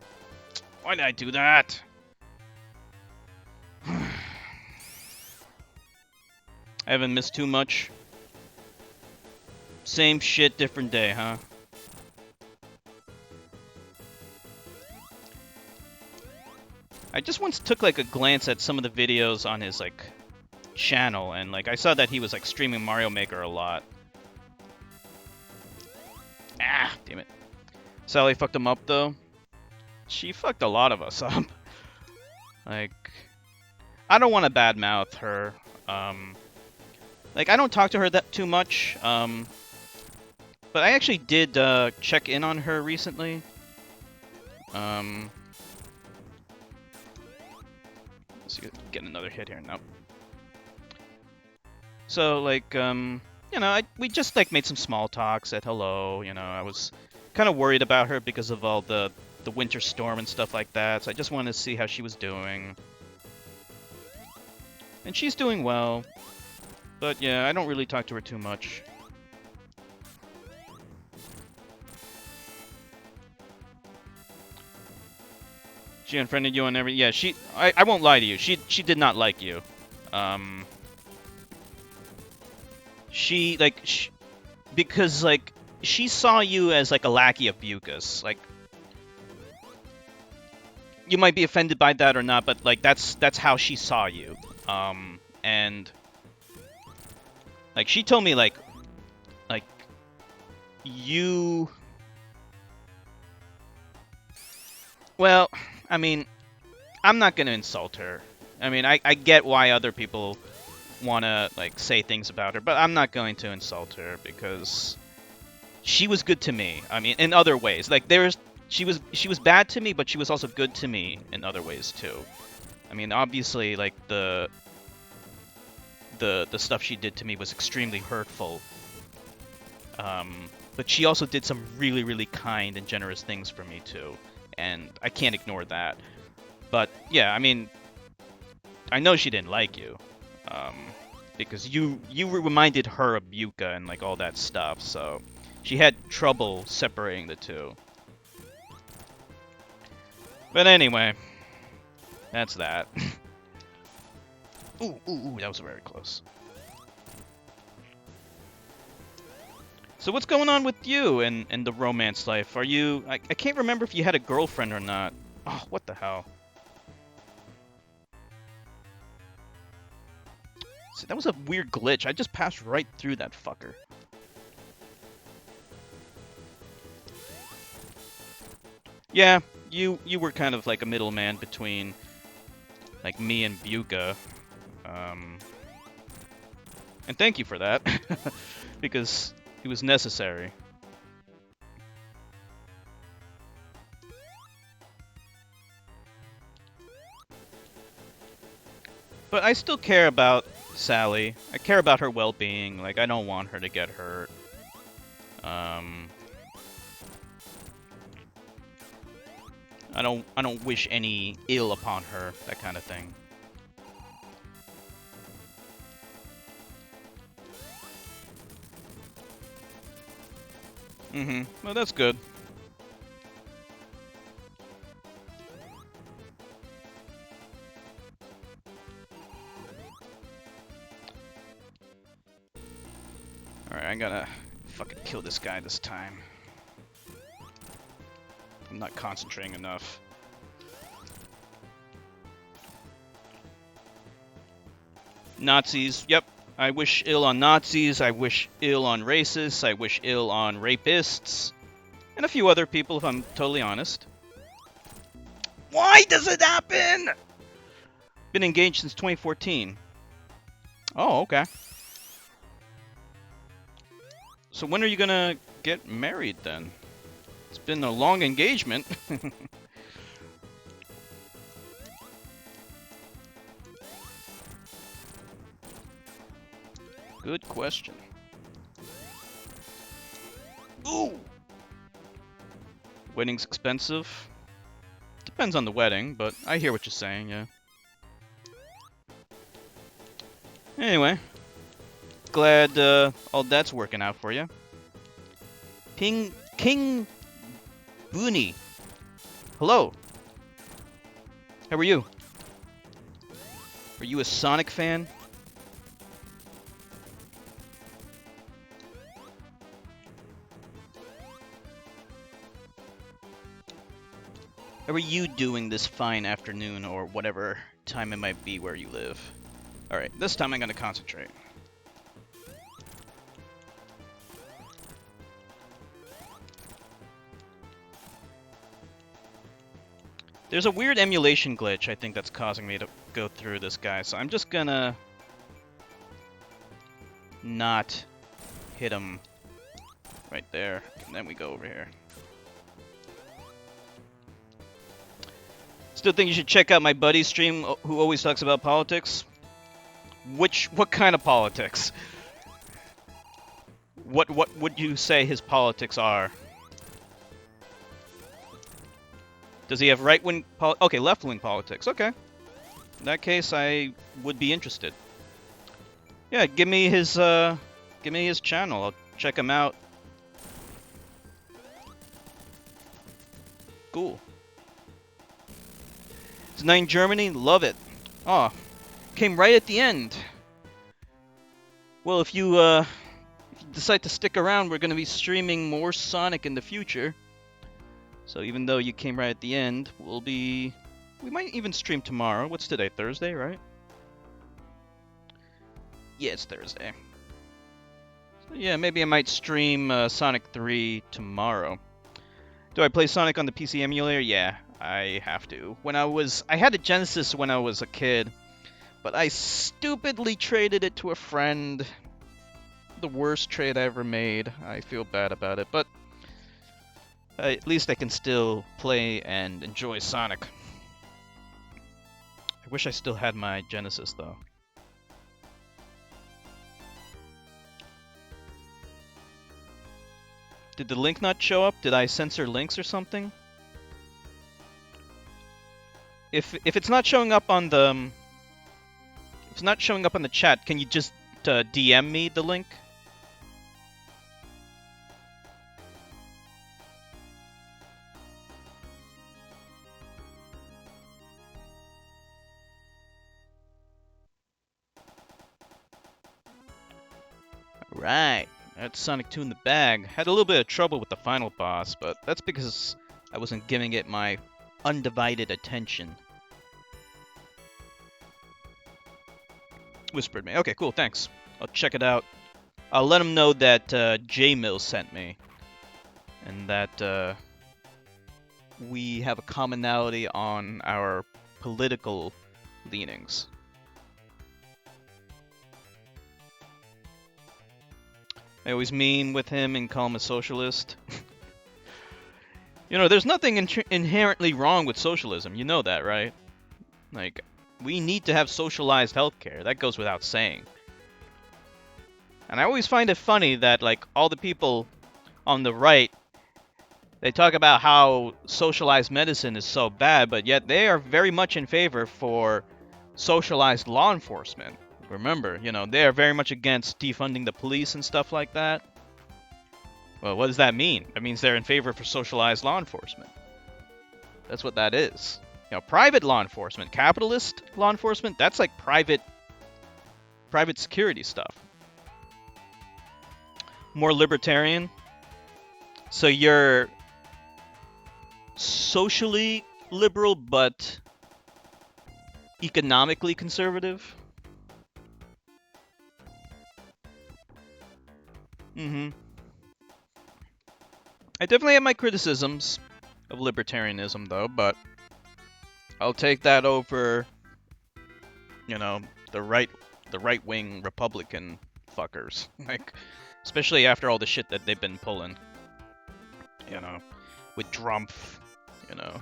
Why did I do that? I haven't missed too much. Same shit, different day, huh? I just once took like a glance at some of the videos on his like channel, and like I saw that he was like streaming Mario Maker a lot. Ah, damn it. Sally fucked him up though. She fucked a lot of us up. Like, I don't want to badmouth her. Like, I don't talk to her that too much. But I actually did check in on her recently. Let's see, get another hit here. Nope. So, like, you know, we just like made some small talk, said hello. You know, I was kind of worried about her because of all the winter storm and stuff like that. So I just wanted to see how she was doing. And she's doing well. But yeah, I don't really talk to her too much. She unfriended you on every... Yeah, I won't lie to you. She did not like you. Because, like, she saw you as, like, a lackey of Buka's. Like, you might be offended by that or not, but, like, that's how she saw you. And... Like, she told me, like, you... Well, I mean, I'm not gonna insult her. I mean, I get why other people wanna, like, say things about her, but I'm not going to insult her because she was good to me. I mean, in other ways. Like, she was bad to me, but she was also good to me in other ways, too. I mean, obviously, like, the stuff she did to me was extremely hurtful. But she also did some really, really kind and generous things for me, too. And I can't ignore that. But, yeah, I mean, I know she didn't like you. Because you reminded her of Yuka and, like, all that stuff, so... She had trouble separating the two. But anyway, that's that. Ooh, that was very close. So what's going on with you and the romance life? Are you... I can't remember if you had a girlfriend or not. Oh, what the hell? See, that was a weird glitch. I just passed right through that fucker. Yeah, you were kind of like a middleman between like me and Buka. And thank you for that, because it was necessary. But I still care about Sally. I care about her well-being. Like, I don't want her to get hurt. I don't wish any ill upon her, that kind of thing. Well, that's good. Alright, I gotta fucking kill this guy this time. I'm not concentrating enough. Nazis, yep. I wish ill on Nazis, I wish ill on racists, I wish ill on rapists, and a few other people if I'm totally honest. Why does it happen? Been engaged since 2014. Oh, okay. So when are you gonna get married then? It's been a long engagement. Good question. Ooh! Wedding's expensive. Depends on the wedding, but I hear what you're saying, yeah. Anyway. Glad all that's working out for you. King Booney. Hello. How are you? Are you a Sonic fan? How are you doing this fine afternoon, or whatever time it might be where you live? Alright, this time I'm gonna concentrate. There's a weird emulation glitch, I think, that's causing me to go through this guy, so I'm just gonna not hit him right there, and then we go over here. Still think you should check out my buddy's stream who always talks about politics. What kind of politics? What would you say his politics are? Does he have right-wing okay, left-wing politics. Okay. In that case, I would be interested. Yeah, give me his channel. I'll check him out. Cool. It's night in Germany. Love it. Oh, came right at the end. Well, if you decide to stick around, we're going to be streaming more Sonic in the future. So even though you came right at the end, we might even stream tomorrow. What's today? Thursday, right? Yeah, it's Thursday. So yeah, maybe I might stream Sonic 3 tomorrow. Do I play Sonic on the PC emulator? Yeah, I have to. I had a Genesis when I was a kid, but I stupidly traded it to a friend. The worst trade I ever made. I feel bad about it, but at least I can still play and enjoy Sonic. I wish I still had my Genesis, though. Did the link not show up? Did I censor links or something? If it's not showing up on the chat, can you just DM me the link? Right. That's Sonic 2 in the bag. Had a little bit of trouble with the final boss, but that's because I wasn't giving it my undivided attention. Whispered me. Okay, cool, thanks. I'll check it out. I'll let him know that J-Mill sent me. And that we have a commonality on our political leanings. I always mean with him and call him a socialist. You know, there's nothing inherently wrong with socialism. You know that, right? Like, we need to have socialized healthcare. That goes without saying. And I always find it funny that, like, all the people on the right, they talk about how socialized medicine is so bad, but yet they are very much in favor for socialized law enforcement. Remember, you know, they are very much against defunding the police and stuff like that. Well, what does that mean? That means they're in favor for socialized law enforcement. That's what that is. You know, private law enforcement, capitalist law enforcement, that's like private security stuff. More libertarian. So you're socially liberal, but economically conservative. I definitely have my criticisms of libertarianism, though, but I'll take that over, you know, the right-wing Republican fuckers. Like, especially after all the shit that they've been pulling, you know, with Trump, you know.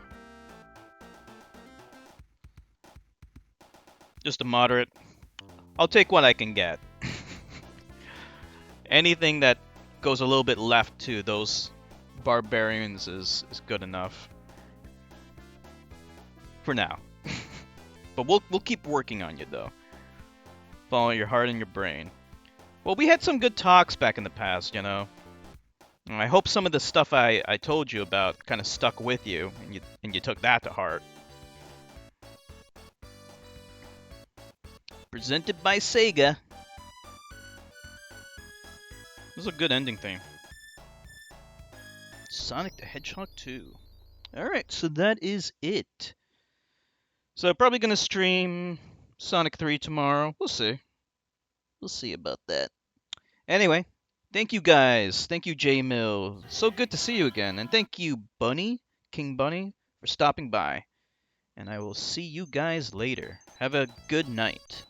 Just a moderate. I'll take what I can get. Anything that goes a little bit left to those barbarians is good enough. For now. But we'll keep working on you, though. Follow your heart and your brain. Well, we had some good talks back in the past, you know. And I hope some of the stuff I told you about kind of stuck with you, and you took that to heart. Presented by Sega. This is a good ending theme. Sonic the Hedgehog 2. Alright, so that is it. So I'm probably going to stream Sonic 3 tomorrow. We'll see. We'll see about that. Anyway, thank you guys. Thank you, J-Mill. So good to see you again. And thank you, Bunny, King Bunny, for stopping by. And I will see you guys later. Have a good night.